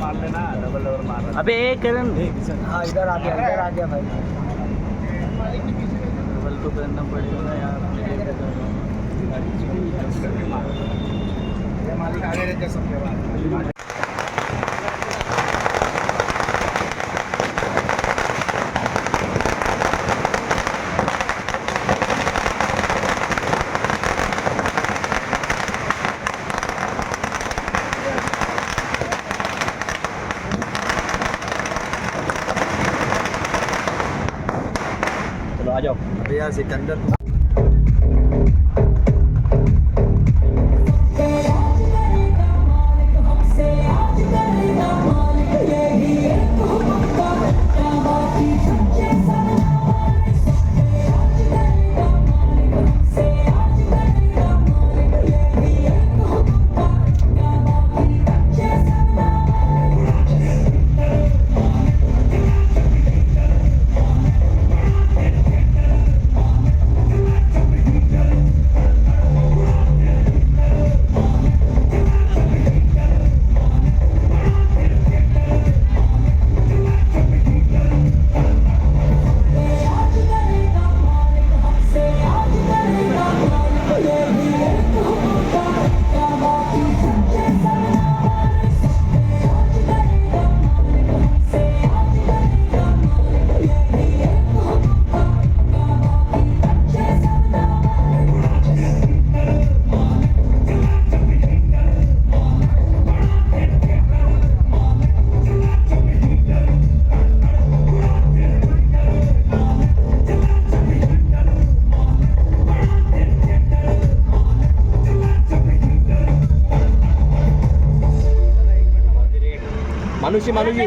मार लेना, double double मार लेना। अबे एक करण हाँ इधर आ गया भाई। डबल तो करना पड़ेगा ना यार। ये मालिक आगे रहते सबके बाद। चलो आ जाओ भैया सिकंदर मानुषी मानुषी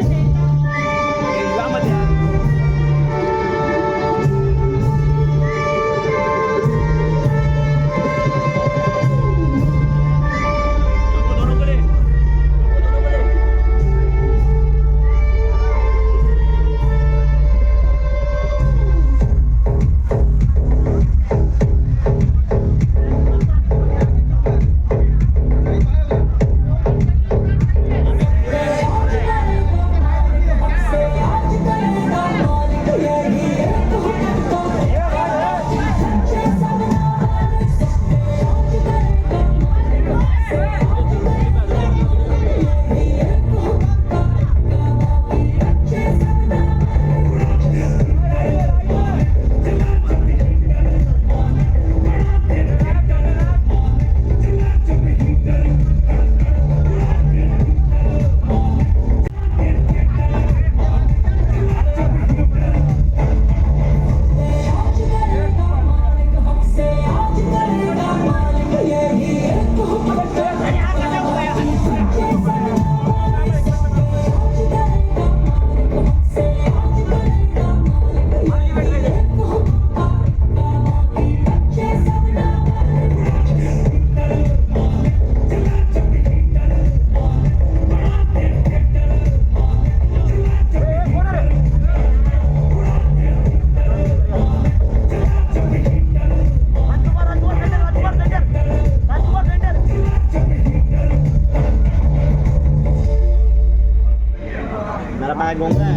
मेरा बैग होगा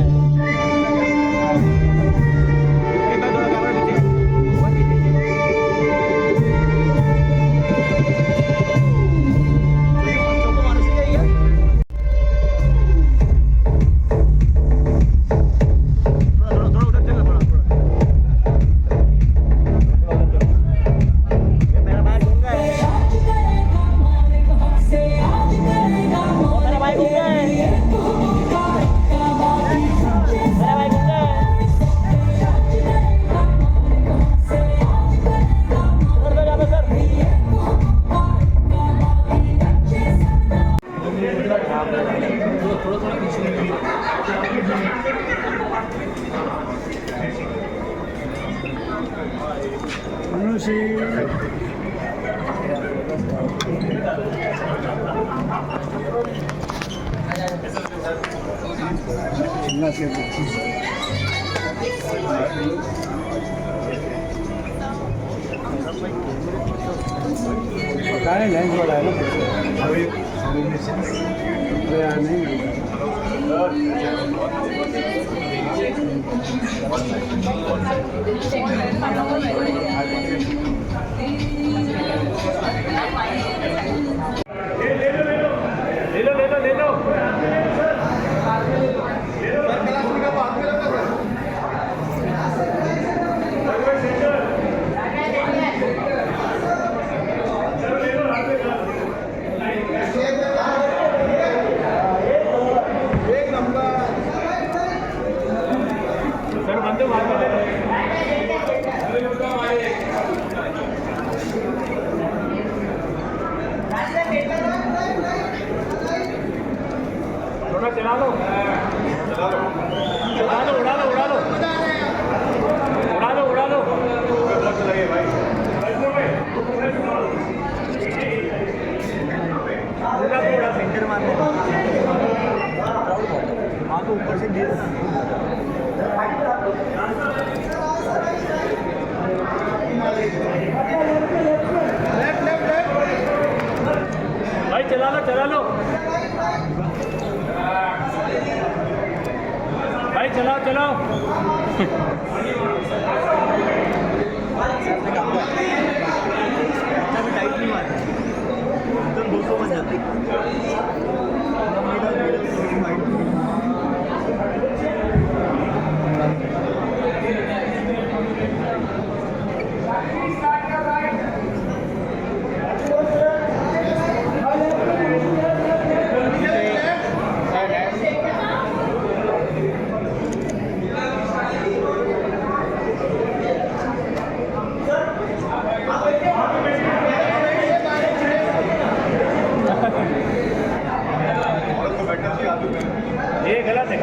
पता नहीं लेंस वाला है ना, अभी नहीं भाई चला लो भाई चलाओ ये गलत है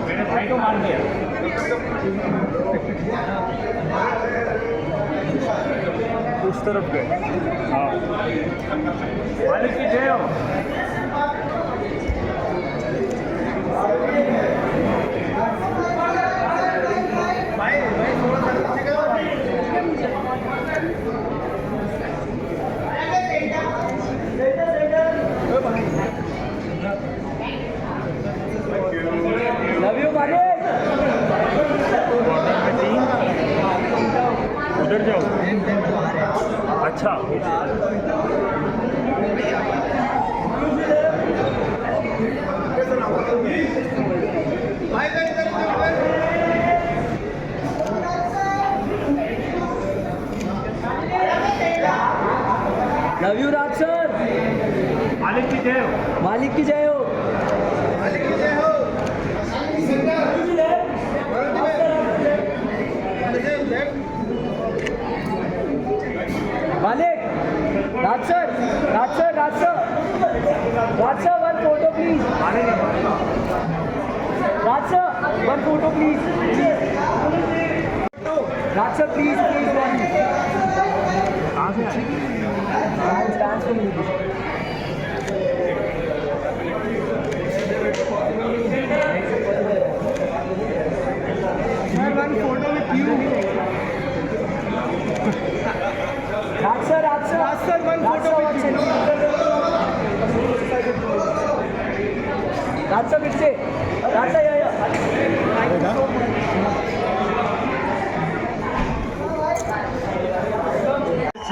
मेरे भाई को मार दिया उस तरफ गए। हाँ मालिक की जय हो। लव यू मालिक। उधर जाओ। अच्छा लव यू राज सर। मालिक की जय हो। मालिक की जय हो। Maalik Raj sir one photo please. Raj sir one photo please. Raj sir please one. कहाँ से आए? डांस को मिली। Photo with you Raj sir one photo with you. Raj sir पीछे। राज सर या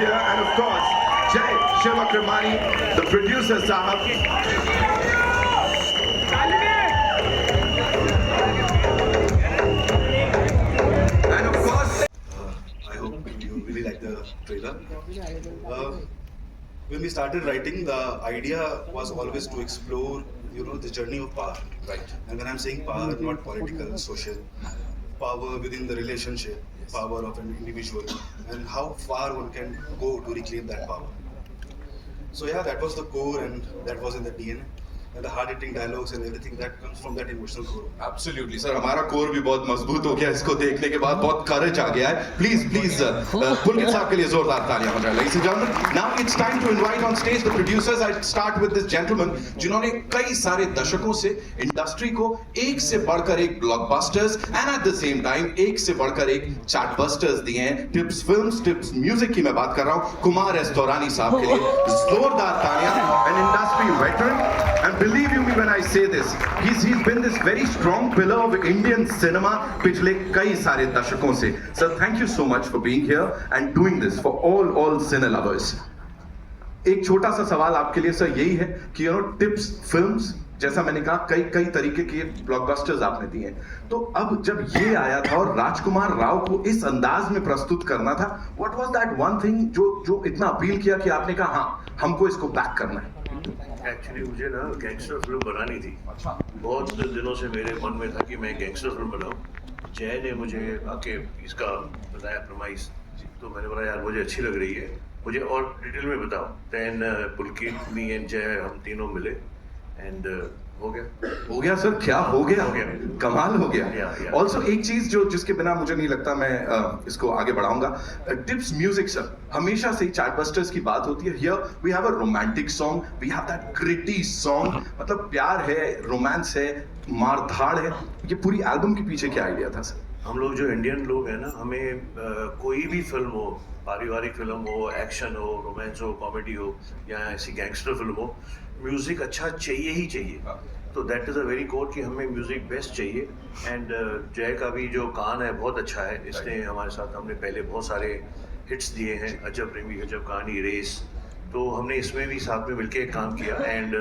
and of course Jai Shiva Kirmani, the producer Sahab. when we started writing, the idea was always to explore, the journey of power. Right. And when I'm saying power, not political, social, power within the relationship, power of an individual, and how far one can go to reclaim that power. So yeah, that was the core, and that was in the DNA. And the hard-hitting dialogues and everything that comes from that emotional core. Absolutely, sir. हमारा core भी बहुत मजबूत हो गया इसको देखने के बाद, बहुत करेज आ गया है. Please, पुलकित साहब के लिए जोरदार तालियां हो जाए. Ladies and gentlemen, now it's time to invite on stage the producers. I start with this gentleman, जिन्होंने कई सारे दशकों से इंडस्ट्री को एक से बढ़कर एक blockbusters and at the same time एक से बढ़कर एक चार्टबस्टर्स दिए हैं. टिप्स फिल्म्स, टिप्स म्यूजिक की मैं बात कर रहा हूँ. कुमार एस दौरानी साहब के लिए जोरदार तालियां. An industry veteran, and believe you me when I say this, he's been this very strong pillar of Indian cinema पिछले कई सारे दशकों से. Sir, thank you so much for being here and doing this for all cine lovers. एक छोटा सा सवाल आपके लिए सर यही है कि टिप्स फिल्म्स, जैसा मैंने कहा, कई तरीके के ब्लॉकबस्टर्स आपने दिए हैं. तो अब जब ये आया था और राजकुमार राव को इस अंदाज में प्रस्तुत करना था, what was that one thing जो इतना अपील किया कि आपने कहा हाँ हमको इसको बैक करना है? एक्चुअली मुझे ना गैंगस्टर फिल्म बनानी थी. बहुत दिनों से मेरे मन में था कि मैं गैंगस्टर फिल्म बनाऊं. जय ने मुझे आके इसका बताया प्रमाइस, तो मैंने बोला यार मुझे अच्छी लग रही है, मुझे और डिटेल में बताओ. देन पुलकित, मी एंड जय, हम तीनों मिले एंड हो गया सर. क्या हो गया? कमाल हो गया. ऑल्सो एक चीज जिसके बिना मुझे नहीं लगता मैं इसको आगे बढ़ाऊंगा, टिप्स म्यूजिक सर. हमेशा से चार्टबस्टर्स की बात होती है. Here we have a romantic song, we have that gritty song. मतलब प्यार है, रोमांस है, मारधाड़ है. ये पूरी एल्बम के पीछे क्या आइडिया था सर? हम लोग जो इंडियन लोग हैं ना, हमें कोई भी फिल्म हो, पारिवारिक फिल्म हो, एक्शन हो, रोमांस हो, कॉमेडी हो या ऐसी गैंगस्टर फिल्म हो, म्यूजिक अच्छा चाहिए ही चाहिए. तो that is a very core कि हमें म्यूजिक बेस्ट चाहिए. एंड जय का भी जो कान है बहुत अच्छा है. इसने हमारे साथ, हमने पहले बहुत सारे हिट्स दिए हैं, अजब प्रेमी गजब कहानी, रेस. तो हमने इसमें भी साथ में मिलके काम किया. एंड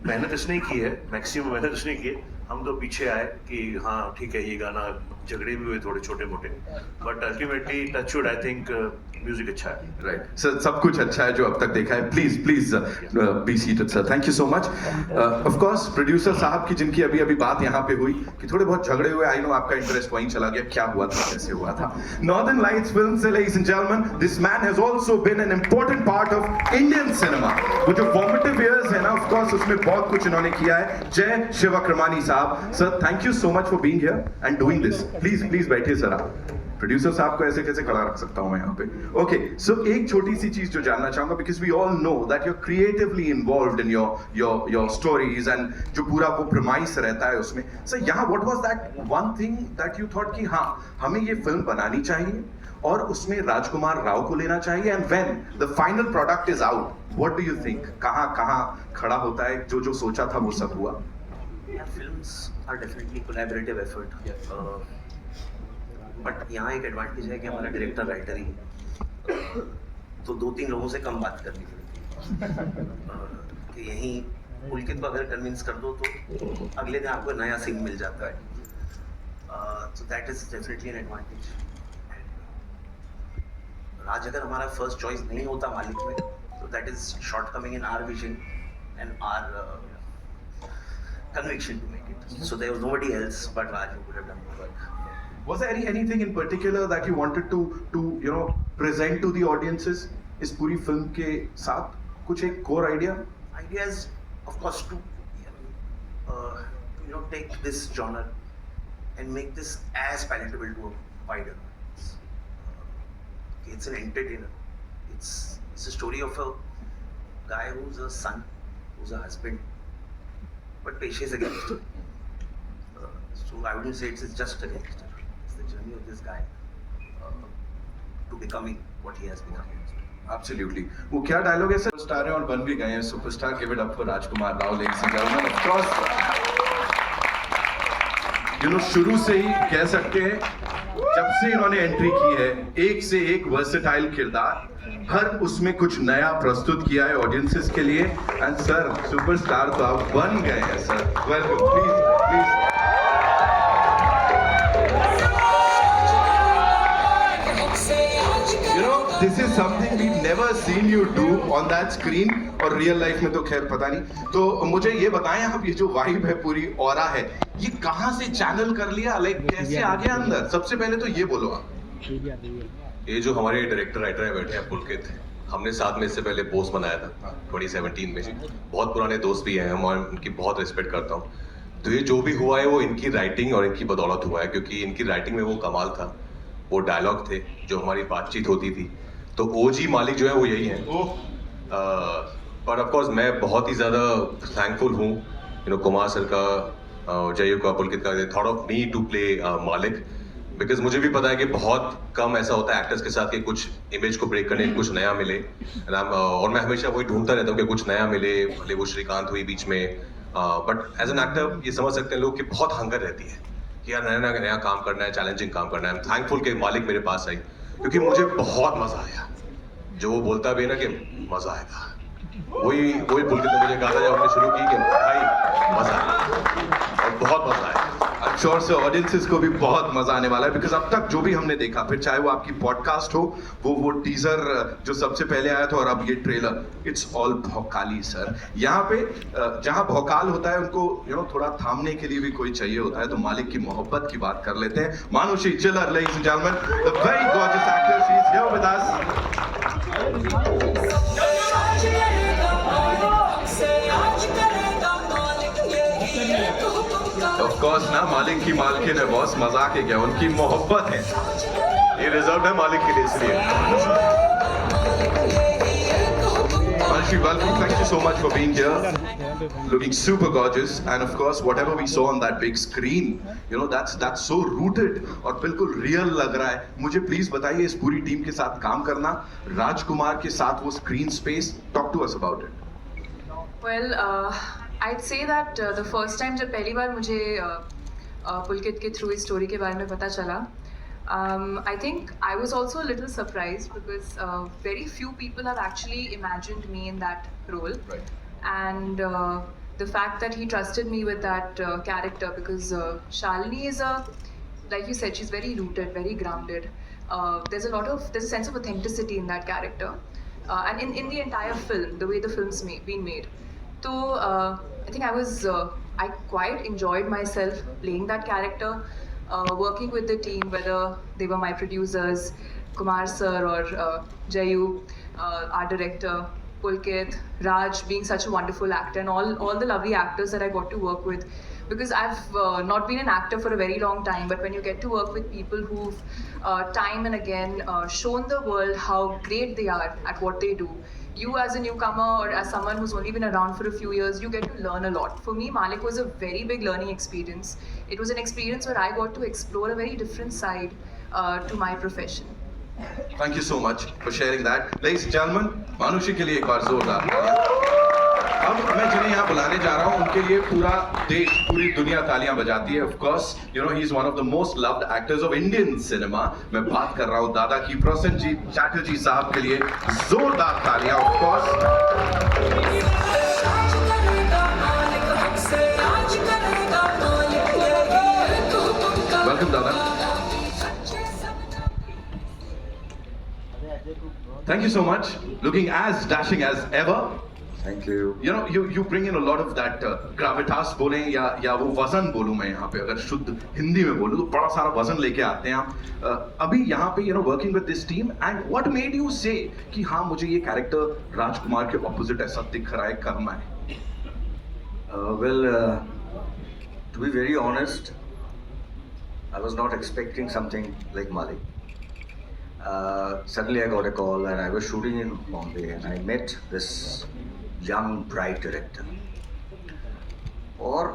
मेहनत इसने की है, मैक्सिमम मेहनत इसने की है. हम तो पीछे आए कि हाँ ठीक है, ये गाना, झगड़े भी हुए थोड़े छोटे मोटे, but ultimately touchwood I think music अच्छा है. राइट सर, सब कुछ अच्छा है जो अब तक देखा है. Please be seated sir. Thank you so much. Of course producer साहब की, जिनकी अभी बात यहाँ पे हुई कि थोड़े बहुत झगड़े हुए, आई नो आपका इंटरेस्ट वहीं चला गया. क्या हुआ था, कैसे हुआ था? नॉर्दर्न लाइट्स फिल्म से, ladies and gentleman, this man has also been an important part of Indian cinema. वो जो फॉर्मेटिव इयर्स है ना, ऑफ कोर्स उसमें बहुत कुछ इन्होंने किया है. जय शिवक्रमानी साहब. Sir, thank you so much for being here and doing this. Please बैठिए सर. आप प्रोड्यूसर साहब को ऐसे कैसे खड़ा रख सकता हूं मैं यहाँ पे? ओके, सो एक छोटी सी चीज जो जानना चाहूंगा, because we all know that you are creatively involved in your stories and जो पूरा वो प्रेमाइस रहता है उसमें. सर, यहाँ what was that one thing that you thought कि हाँ हमें ये फिल्म बनानी चाहिए और उसमें राजकुमार राव को लेना चाहिए, and when the final product is out, what do you think? कहाँ खड़ा होता है? जो सोचा था वो सब हुआ? Films are definitely collaborative effort. But यहाँ एक एडवांटेज है कि हमारा डायरेक्टर राइटर ही है, तो 2-3 लोगों से कम बात करनी पड़ती है. कि यहीं पुलकित को अगर कन्विंस कर दो तो अगले दिन आपको नया सीन मिल जाता है. तो that is definitely an advantage. Raj अगर हमारा फर्स्ट चॉइस नहीं होता मालिक में, तो that is shortcoming in our vision and our conviction to make it. So there was nobody else but Raj who could have done the work. Was there anything in particular that you wanted to present to the audiences इस पूरी film के साथ? कुछ एक core idea? Idea is of course to take this genre and make this as palatable to a wider audience. It's an entertainer. It's a story of a guy who's a son, who's a husband, but पेशे से gangster. So I wouldn't say it's just a gangster. It's the journey of this guy to becoming what he has become. Absolutely. वो क्या dialogue है sir? Superstar हैं और बन भी गए हैं superstar. Give it up for Rajkumar Rao, ladies and gentleman. Of course शुरू से ही कह सकते हैं, जब से इन्होंने एंट्री की है, एक से एक वर्सेटाइल किरदार, हर उसमें कुछ नया प्रस्तुत किया है ऑडियंसेस के लिए. एंड सर, सुपरस्टार तो आप बन गए हैं sir. Welcome. Please. this is something we've never seen you do on that screen और रियल लाइफ में तो खैर पता नहीं। तो मुझे ये बताएं आप, ये जो वाइब है पूरी ऑरा है, ये कहाँ से चैनल कर लिया, लाइक कैसे आ गया अंदर? सबसे पहले तो ये बोलो आप। ये जो हमारे डायरेक्टर राइटर है बैठे हैं पुलकित, हमने साथ में इससे पहले पोस्ट बनाया था 2017 में। बहुत पुराने दोस्त भी हैं हम और उनकी बहुत रिस्पेक्ट करता हूँ। तो ये जो भी हुआ है वो इनकी राइटिंग और इनकी बदौलत हुआ है, क्योंकि इनकी राइटिंग में वो कमाल था, वो डायलॉग थे, जो हमारी बातचीत होती थी। तो ओजी मालिक जो है वो यही है। पर ऑफ कोर्स मैं बहुत ही ज़्यादा थैंकफुल हूँ कुमार सर का, जयू का, पुलकित का, thought of me to play Maalik, because मुझे भी पता है कि बहुत कम ऐसा होता है एक्टर्स के साथ कि कुछ इमेज को ब्रेक करने कुछ नया मिले। और मैं हमेशा वही ढूंढता रहता हूँ कि कुछ नया मिले, भले वो श्रीकांत हुई बीच में, बट एज एन एक्टर ये समझ सकते हैं लोग कि बहुत हंगर रहती है कि यार नया काम करना है, चैलेंजिंग काम करना है। आई एम थैंकफुल कि मालिक मेरे पास आई, क्योंकि मुझे बहुत मजा आया। जो वो बोलता भी है ना कि मजा आएगा, वही पुलकित ने मुझे कहा था जब हमने शुरू की कि भाई मजा आएगा, और बहुत मजा आया। I'm sure से ऑडियंसेस को भी बहुत मजा आने वाला है, बिकॉज अब तक जो भी हमने देखा, फिर चाहे वो आपकी पॉडकास्ट हो, वो टीजर जो सबसे पहले आया था और अब ये ट्रेलर, इट्स ऑल भौकाली सर। यहाँ पे जहाँ भौकाल होता है उनको थोड़ा थामने के लिए भी कोई चाहिए होता है, तो मालिक की मोहब्बत की बात कर लेते हैं। मानुषी चिल्लर, ladies and gentlemen, the very gorgeous actor, she is here with us. Of course ना, मालिक की मालकिन है बॉस, मजाक है क्या, उनकी मोहब्बत है, ये रिजर्व है मालिक के लिए, इसलिए। Manushi, welcome. Thank you so much for being here. Looking super gorgeous, and of course, whatever we saw on that big screen, that's so rooted और बिल्कुल real लग रहा है। मुझे please बताइए, इस पूरी टीम के साथ काम करना, राजकुमार के साथ वो screen space, talk to us about it. Well, I'd say that the first time जब पहली बार मुझे पुलकित के थ्रू इस स्टोरी के बारे में पता चला, I think I was also a little surprised because very few people have actually imagined me in that role. Right. And the fact that he trusted me with that character, because Shalini is like you said, she's very rooted, very grounded. There's a sense of authenticity in that character, and in the entire film, the way the film's been made. So I think I quite enjoyed myself playing that character, working with the team, whether they were my producers, Kumar sir or Jayu, our director, Pulkit, Raj being such a wonderful actor, and all the lovely actors that I got to work with. Because I've not been an actor for a very long time, but when you get to work with people who've time and again shown the world how great they are at what they do, you as a newcomer or as someone who's only been around for a few years, you get to learn a lot. For me, Malik was a very big learning experience. It was an experience where I got to explore a very different side to my profession. Thank you so much for sharing that. Ladies and gentlemen, मानुषी के लिए एक बार जोरदार। अब मैं जिन्हें यहाँ बुलाने जा रहा हूँ उनके लिए पूरा देश, पूरी दुनिया तालियां बजाती है। Of course, he is one of the most loved actors of Indian cinema. मैं बात कर रहा हूँ दादा की, प्रसेनजीत चैटर्जी साहब के लिए जोरदार तालियां। Of course. Welcome, Dada. Thank you so much. Looking as dashing as ever. Thank you. You bring in a lot of that gravitas बोलें या वो वजन बोलूँ मैं यहाँ पे, अगर शुद्ध हिंदी में बोलूँ तो बड़ा सारा वजन लेके आते हैं आप। अभी यहाँ पे working with this team, and what made you say कि हाँ मुझे ये कैरेक्टर राजकुमार के opposite ऐसा दिख रहा है, करना है? Well, to be very honest, I was not expecting something like Malik. Suddenly I got a call and I was shooting in Bombay and I met this young bright director. और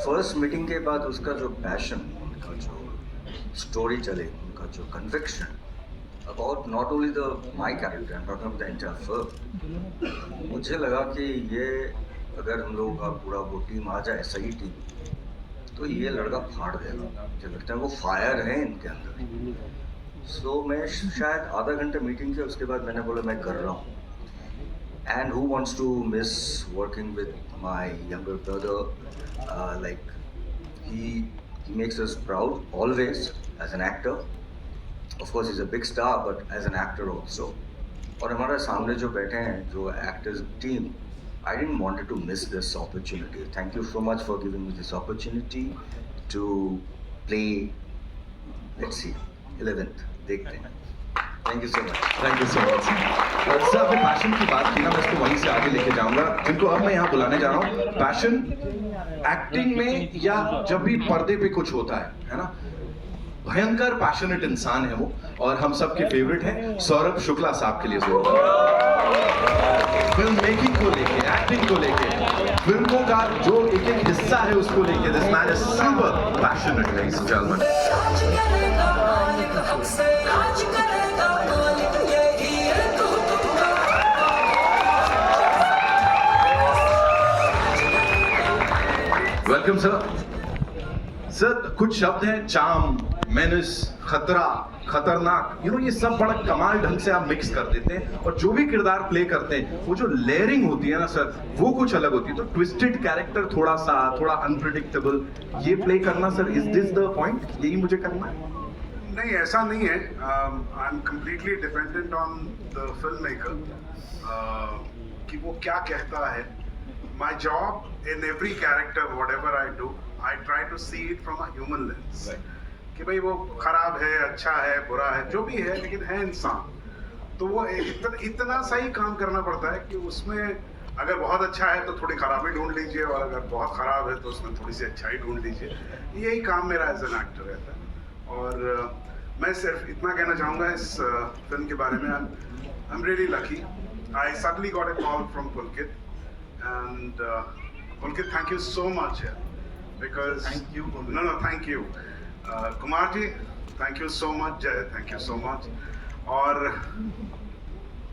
first meeting के बाद उसका जो passion, उनका जो story चले, उनका जो conviction about not only the my character, I am talking about the entire film, मुझे लगा कि ये अगर हम लोगों का पूरा वो टीम आ जाए, सही टीम, तो ये लड़का फाड़ देगा। मुझे लगता है वो फायर है इनके अंदर। सो मैं शायद आधा घंटे मीटिंग किया, उसके बाद मैंने बोला मैं कर रहा हूँ। And who wants to miss working with my younger brother? Like he makes us proud always as an actor. Of course, he's a big star, but as an actor also. और हमारे सामने जो बैठे हैं जो actors team, I didn't wanted to miss this opportunity. Thank you so much for giving me this opportunity to play. Let's see, 11th. देखते हैं. Thank you so much. Thank you so much sir. आपने passion की बात की ना, मैं इसको वहीं से आगे लेके जाऊंगा. जिनको अब मैं यहाँ बुलाने जा रहा हूँ, पैशन एक्टिंग में या जब भी पर्दे पे कुछ होता है ना, भयंकर पैशनेट इंसान है वो, और हम सबके फेवरेट हैं सौरभ शुक्ला साहब के लिए फिल्म मेकिंग को लेके, एक्टिंग को लेके, फिल्मों का जो एक एक हिस्सा है उसको लेके, this man is super passionate, ladies and gentleman. Welcome sir. Sir कुछ शब्द हैं, चार्म, मेनिस, खतरा, खतरनाक, ये सब बड़ा कमाल ढंग से आप मिक्स कर देते हैं, और जो भी किरदार प्ले करते हैं वो जो लेयरिंग होती है ना सर, वो कुछ अलग होती है. तो ट्विस्टेड कैरेक्टर, थोड़ा अनप्रिडिक्टेबल, ये प्ले करना sir, is this the point, यही मुझे करना है? नहीं, ऐसा नहीं है. I am completely dependent on the film maker कि वो क्या कहता है. My job in every character, whatever I do, I try to see it from a human lens, कि भाई वो खराब है, अच्छा है, बुरा है, जो भी है, लेकिन है इंसान. तो वो इतना सा ही काम करना पड़ता है कि उसमें अगर बहुत अच्छा है तो थोड़ी खराबी ढूंढ लीजिए, और अगर बहुत खराब है तो उसमें थोड़ी सी अच्छाई ढूंढ लीजिए. यही काम मेरा एज एन एक्टर रहता है. और मैं सिर्फ इतना कहना चाहूँगा इस फिल्म के बारे में. I am really lucky. I suddenly got a call from Pulkit, and Pulkit, thank you so much because thank you. No thank you. Kumar ji, thank you so much. Jay, thank you so much. और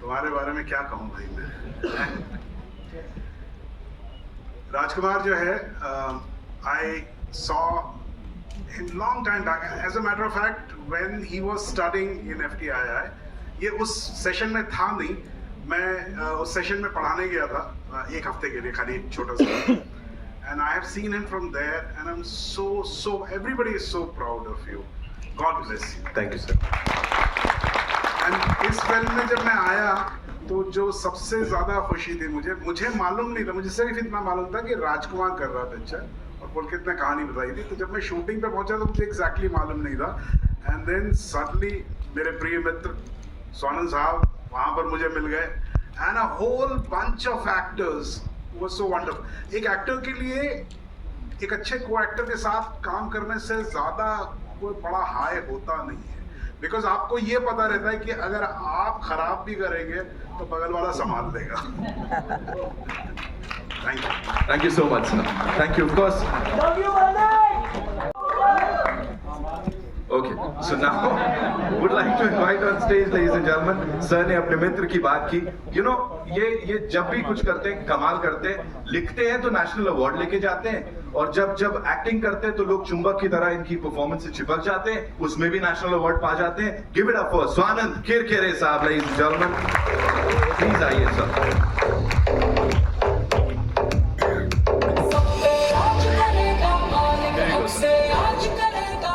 तुम्हारे बारे में क्या कहूँ भाई मैं. राजकुमार जो है, I saw him long time back. As a matter of fact, when he was studying in FTII, ये उस सेशन में था नहीं. मैं उस सेशन में पढ़ाने गया था 1 हफ्ते के लिए, खाली छोटा सा. And I have seen him from there, and I'm so everybody is so proud of you. God bless you. Thank you sir. And इस फिल्म में जब मैं आया तो जो सबसे ज्यादा खुशी थी मुझे मालूम नहीं था. मुझे सिर्फ इतना मालूम था कि राजकुमार कर रहा पिक्चर, और पुलकित ने कहानी बताई थी. तो जब मैं शूटिंग पे पहुंचा तो मुझे एग्जैक्टली मालूम नहीं था. एंड देन सडनली मेरे प्रिय मित्र स्वानंद साहब वहां पर मुझे मिल गए, and a whole bunch of actors was so wonderful. एक एक्टर के लिए एक अच्छे को एक्टर के साथ काम करने से ज्यादा कोई बड़ा हाई होता नहीं है, बिकॉज आपको ये पता रहता है कि अगर आप खराब भी करेंगे तो बगल वाला संभाल लेगा. Thank you. Thank you so much, sir. Thank you, of course. Love you, Anand. Okay, so now would like to invite on stage, ladies and gentlemen. Sir ने अपने मित्र की बात की. ये जब भी कुछ करते हैं, कमाल करते हैं. लिखते हैं तो नेशनल अवार्ड लेके जाते हैं, और जब एक्टिंग करते हैं तो लोग चुंबक की तरह इनकी परफॉर्मेंस से चिपक जाते हैं, उसमें भी नेशनल अवार्ड पा जाते हैं. Give it up for Swanand Kirkire साहब, ladies and gentlemen. प्लीज आइए सर.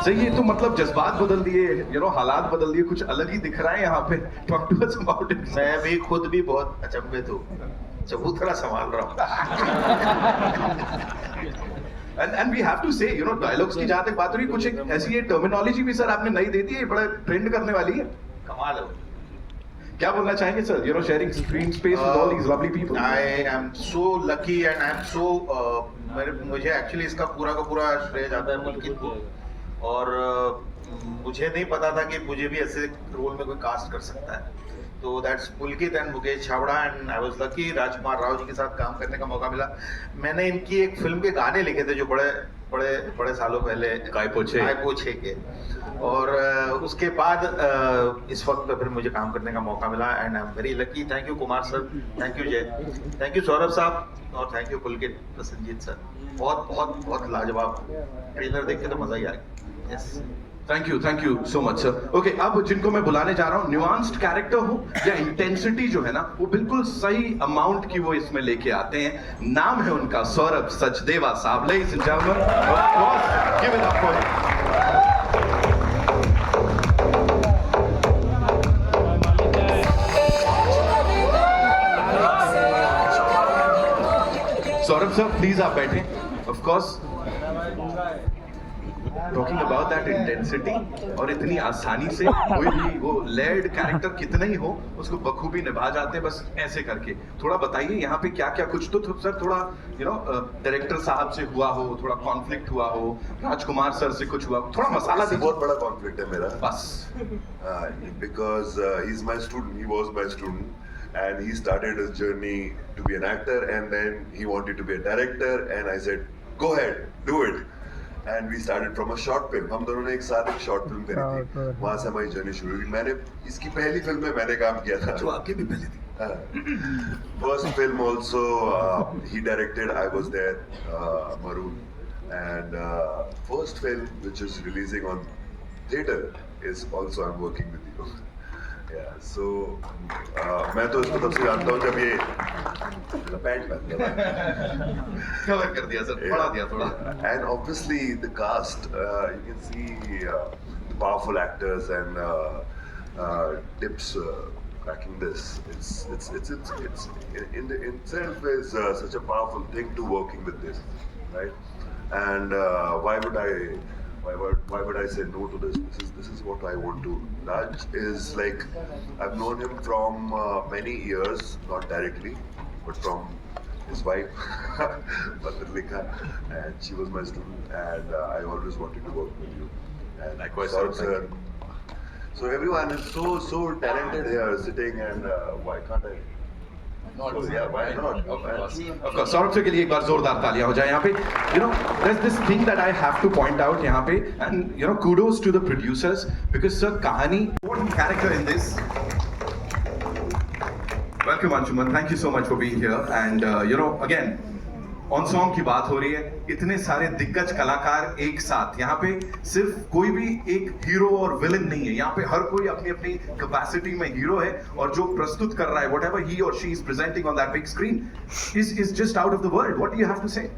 सही है. तो मतलब जज्बात बदल दिए, हालात बदल दिए, कुछ अलग ही दिख रहा है यहाँ पे. Talk to us about it. मैं भी खुद भी बहुत अचंभित हूँ, चबूतरा संभाल रहा हूँ. And we have to say, dialogues की जहाँ तक बात हो रही, कुछ एक ऐसी ये टर्मिनोलॉजी भी सर आपने नई दे दी है, बड़ा ट्रेंड करने वाली है. कमाल है. क्या बोलना चाहेंगे sir? Sharing screen space with all these lovely people. I am so lucky and I am so मुझे एक्चुअली इसका पूरा का पूरा श्रेय जाता है पुलकित को. और मुझे नहीं पता था कि मुझे भी ऐसे रोल में कोई कास्ट कर सकता है. तो that's Pulkit and Mukesh Chhabra, and I was lucky. Rajkummar Rao ji के साथ काम करने का मौका मिला. मैंने इनकी एक फिल्म के गाने लिखे थे जो बड़े सालों पहले, काय पोछे के. और उसके बाद इस वक्त फिर मुझे काम करने का मौका मिला, and I am very lucky. Thank you Kumar sir, thank you जय, थैंक यू सौरभ साहब, और thank you Pulkit Prasannajit sir. बहुत लाजवाब. ट्रेलर देख के तो मजा ही आ गया. Yes, thank you so much sir. Okay, अब जिनको मैं बुलाने जा रहा हूँ, न्यूआंस्ड कैरेक्टर हो या इंटेंसिटी जो है ना, वो बिल्कुल सही अमाउंट की वो इसमें लेके आते हैं. नाम है उनका सौरभ सचदेवा साहब. Ladies and gentleman, give it up for him. sir, please आप बैठें. Of course. Talking about that intensity और इतनी आसानी से कोई भी वो लेड कैरेक्टर कितना ही हो उसको बखूबी निभा जाते हैं बस ऐसे करके. थोड़ा बताइए यहाँ पे क्या क्या कुछ तो सर थोड़ा डायरेक्टर साहब से हुआ हो, थोड़ा कॉन्फ्लिक्ट हुआ हो, राजकुमार सर से कुछ हुआ हो, थोड़ा मसाला इससे दीजिए. बहुत बड़ा कॉन्फ्लिक्ट है मेरा बस. because he's my student, he was my student, and he started his journey to be an actor, and then he wanted to be a director, and I said, go ahead, do it. And we started from a short film. हम दोनों ने एक साथ एक short film करी थी. वहाँ से हमारी जर्नी शुरू हुई. मैंने इसकी पहली फिल्म में मैंने काम किया था. जो आपकी भी पहली थी. First film also he directed. I was there, Maroon, and first film which is releasing on theater is also I'm working with you. Yeah, so मैं तो इसको तब से जानता हूँ जब ये पैंट पहनता था. कवर कर दिया सर, बढ़ा दिया थोड़ा. And obviously the cast, you can see the powerful actors and tips cracking this. It's in itself is such a powerful thing to working with this, right? And why would I say no to this? This is what I want to. Raj is like, I've known him from many years, not directly, but from his wife, Patrika, and she was my student, and I always wanted to work with you. And Likewise, Saurabh sir. sir. So everyone is so talented here sitting, and why can't I? So, yeah, why not? Of course, Saurabh sir के लिए एक बार जोरदार तालियां हो जाए यहाँ पे. There's this thing that I have to point out यहाँ पे, and kudos to the producers because sir कहानी important character in this. Welcome Anshuman, thank you so much for being here, and again on song की बात हो रही है. इतने सारे दिग्गज कलाकार एक साथ यहाँ पे, सिर्फ कोई भी एक हीरो और विलन नहीं है यहाँ पे. हर कोई अपनी अपनी कैपेसिटी में हीरो है और जो प्रस्तुत कर रहा है whatever he or she is presenting on that big screen is just out of the world. What do you have to say?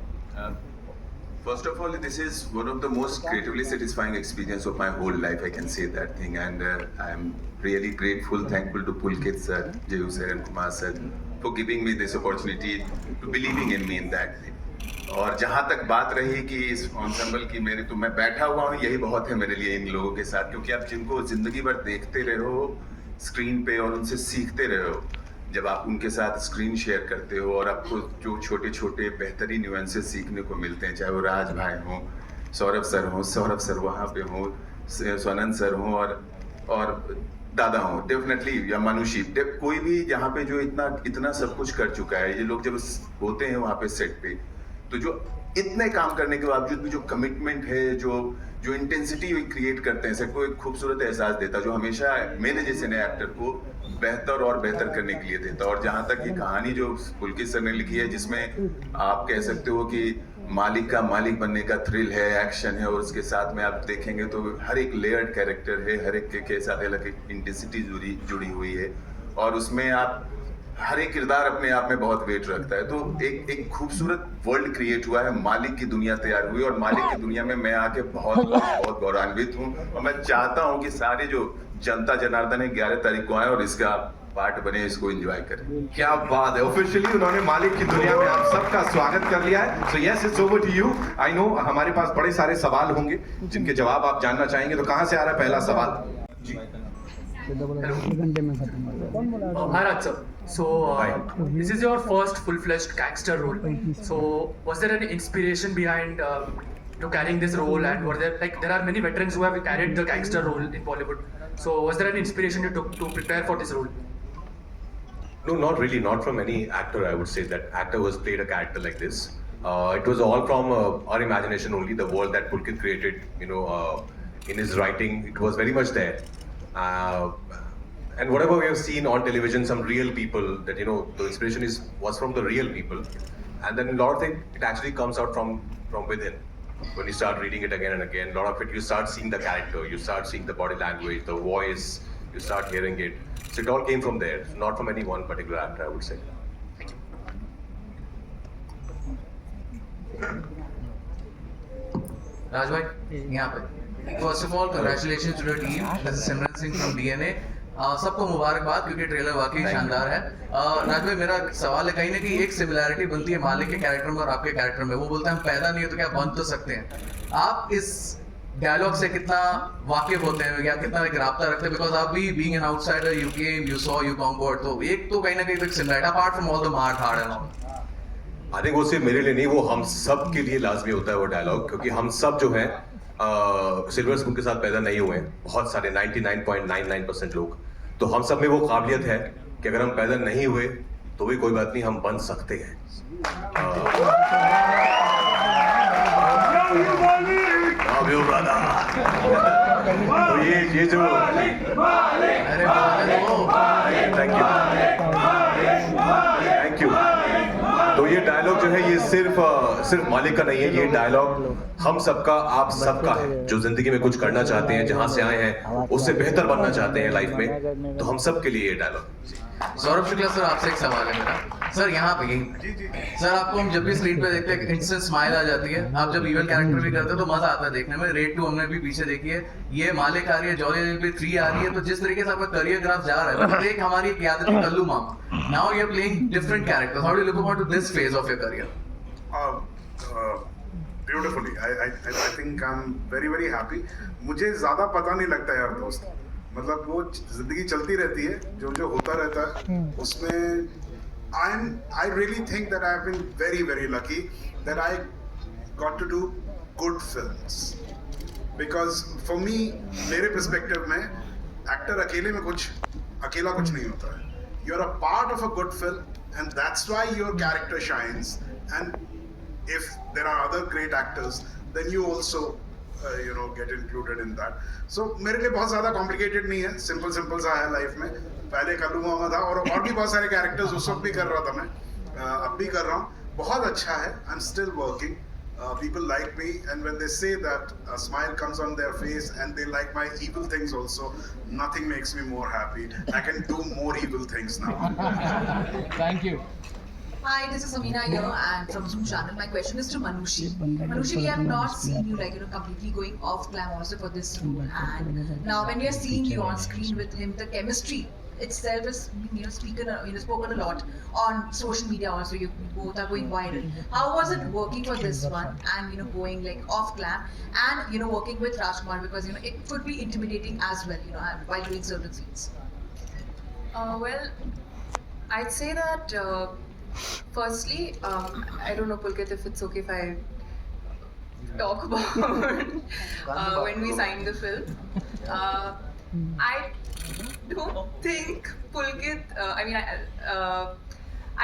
First of all, this is one of the most creatively satisfying experience of my whole life. I can say that thing, and I am really grateful, thankful to Pulkit sir, Jayu sir, and Kumar sir for giving me this opportunity, to believing in me in that thing. और जहाँ तक बात रही कि इस ensemble की, मेरे तो मैं बैठा हुआ हूँ, यही बहुत है मेरे लिए इन लोगों के साथ, क्योंकि आप जिनको जिंदगी भर देखते रहे हो स्क्रीन पे और उनसे सीखते रहे हो, जब आप उनके साथ स्क्रीन शेयर करते हो और आपको जो छोटे छोटे बेहतरीन न्यूएंसेस सीखने को मिलते हैं, चाहे वो राज भाई हों, सौरभ सर वहाँ पे हों, स्वानंद सर हों और दादा हों, डेफिनेटली, या मनुषी, कोई भी जहाँ पे जो इतना सब कुछ कर चुका है, ये लोग जब होते हैं वहाँ पे सेट पे, तो जो इतने काम करने के बावजूद भी जो कमिटमेंट है, जो इंटेंसिटी क्रिएट करते हैं, सबको एक खूबसूरत एहसास देता है, जो हमेशा मेरे जैसे नए एक्टर को बेहतर और बेहतर करने के लिए देता है. और जहाँ तक ये कहानी जो पुलकित सर ने लिखी है, जिसमें आप कह सकते हो कि मालिक का मालिक बनने का थ्रिल है, एक्शन है, और उसके साथ में आप देखेंगे तो हर एक लेयर्ड कैरेक्टर है, हर एक के साथ अलग इंटेंसिटी जुड़ी हुई है, और उसमें आप हर एक किरदार अपने आप में बहुत वेट रखता है. तो एक खूबसूरत वर्ल्ड क्रिएट हुआ है, मालिक की दुनिया तैयार हुई, और मालिक की दुनिया में मैं आके बहुत गौरवान्वित हूँ, और मैं चाहता हूँ कि सारे जो जनता जनार्दन है 11 तारीख को आए और इसका पार्ट बने, इसको एंजॉय करें. क्या बात है, ऑफिशियली उन्होंने मालिक की दुनिया में आप सबका स्वागत कर लिया है. So yes, it's over to you. I know हमारे पास बड़े सारे सवाल होंगे जिनके जवाब आप जानना चाहेंगे, तो कहाँ से आ रहा है पहला सवाल? जी Maharaj sir, so this is your first full-fledged gangster role. So was there any inspiration behind carrying this role, and were there are many veterans who have carried the gangster role in Bollywood. So was there any inspiration you took to prepare for this role? No, not really. Not from any actor. I would say that actor who has played a character like this. It was all from our imagination only. The world that Pulkit created, in his writing, it was very much there. And whatever we have seen on television, some real people that the inspiration was from the real people, and then a lot of things it actually comes out from within. When you start reading it again and again, a lot of it you start seeing the character, you start seeing the body language, the voice, you start hearing it. So it all came from there, not from any one particular actor, I would say. Rajbhai, यहाँ पे. First of all, congratulations to the team. This is Simran Singh from DNA. सबको मुबारकबाद क्योंकि trailer वाकई शानदार है। राज भाई, मेरा सवाल है, कहीं ना कहीं एक सिमिलैरिटी बनती है मालिक के कैरेक्टर में और आपके कैरेक्टर में। वो बोलते हैं हम पैदा नहीं हो तो क्या बन तो सकते हैं। आप इस डायलॉग से कितना वाकिफ होते हैं या कितना एक राब्ता रखते हैं? बिकॉज आप भी being an outsider, you came, you saw, you conquered, तो एक तो कहीं ना कहीं तो एक similarity apart from all the मार धाड़ एंड ऑल। आई थिंक वो सिर्फ मेरे लिए नहीं, वो हम सब के लिए लाजमी होता है वो डायलॉग, क्योंकि हम सब जो है सिल्वर स्पून के साथ पैदा नहीं हुए हैं। बहुत सारे 99.99% लोग, तो हम सब में वो काबिलियत है कि अगर हम पैदा नहीं हुए तो भी कोई बात नहीं, हम बन सकते हैं। तो ये जो थैंक यू। तो ये डायलॉग जो है ये सिर्फ मालिक का नहीं है, ये डायलॉग हम सबका, आप सबका है, जो जिंदगी में कुछ करना चाहते हैं, जहां से आए हैं उससे बेहतर बनना चाहते हैं लाइफ में, तो हम सब के लिए ये डायलॉग। सौरभ शुक्ला सर, आपसे एक सवाल है मेरा। सर यहाँ पे सर, आपको हम जब भी स्क्रीन पे देखते हैं इंस्टेंट स्माइल आ जाती है। आप जब इवल कैरेक्टर भी करते हो तो मजा आता है देखने में। रेड 2 हमने भी पीछे देखी है, ये मालिक आ रही है, जॉली एलएलबी 3 आ रही है। तो जिस तरीके से आपका करियर ग्राफ जा रहा है, तो एक हमारी एक याद है Kallu Mama. Now you are playing different characters, how do you look about to this phase of your career? Beautifully, I think I am very very happy. मुझे ज्यादा पता नहीं लगता यार दोस्त, मतलब वो जिंदगी चलती रहती है, जो जो होता रहता है उसमें I really think that I have been very very lucky that I got to do good films, because for me, मेरे perspective में actor अकेले में अकेला कुछ नहीं होता है। You're a part of a good film and that's why your character shines, and if there are other great actors then you also get included in that. So मेरे लिए बहुत ज़्यादा complicated नहीं है, simple सा है लाइफ में। पहले कल्लू मामा था और भी बहुत सारे कैरेक्टर्स उस वक्त भी कर रहा था मैं, अब भी कर रहा हूँ। बहुत अच्छा है, I am still working. People like me, and when they say that a smile comes on their face and they like my evil things also, nothing makes me more happy. I can do more evil things now. Thank you. Hi, this is Amina here and from Zoom channel. My question is to Manushi. Manushi, we have not seen you completely going off glam also for this role, and now when we are seeing you on screen with him, the chemistry itself is spoken a lot on social media also. You both are going viral. How was it working for this one and going off glam and working with Rajkumar, because it could be intimidating as well while doing certain scenes? Well, I'd say that firstly, I don't know, Pulkit, if it's okay if I talk about when we signed the film. I don't think Pulkit,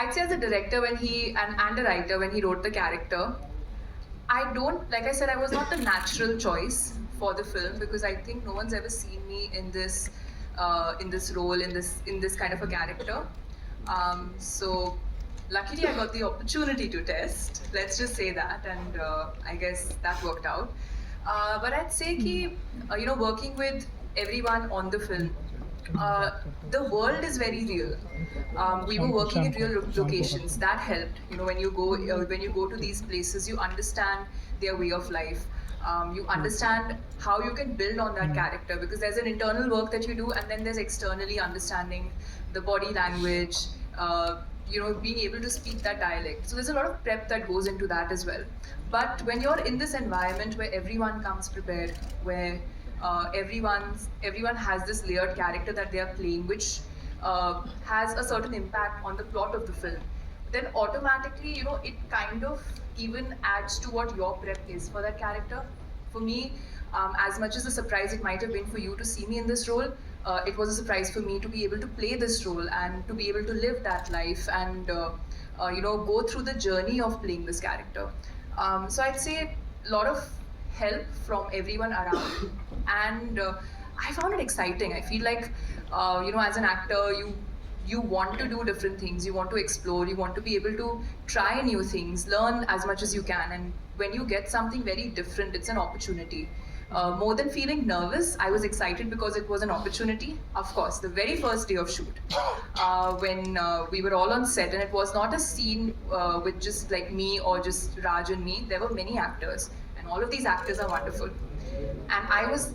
I'd say as a director and a writer, when he wrote the character, like I said, I was not the natural choice for the film, because I think no one's ever seen me in this role, in this kind of a character. So luckily I got the opportunity to test, let's just say that, and I guess that worked out. But I'd say that working with everyone on the film, the world is very real. We were working at real locations, that helped. When you go to these places, you understand their way of life. You understand how you can build on that character, because there's an internal work that you do, and then there's externally understanding the body language, being able to speak that dialect. So there's a lot of prep that goes into that as well. But when you're in this environment where everyone comes prepared, where everyone has this layered character that they are playing, which has a certain impact on the plot of the film, then automatically, it kind of even adds to what your prep is for that character. For me, as much as a surprise it might have been for you to see me in this role, it was a surprise for me to be able to play this role and to be able to live that life and go through the journey of playing this character. So I'd say a lot of help from everyone around, and I found it exciting. I feel like as an actor, you want to do different things, you want to explore, you want to be able to try new things, learn as much as you can, and when you get something very different, it's an opportunity. More than feeling nervous, I was excited because it was an opportunity. Of course, the very first day of shoot, when we were all on set, and it was not a scene with just like me or just Raj and me. There were many actors, and all of these actors are wonderful. And I was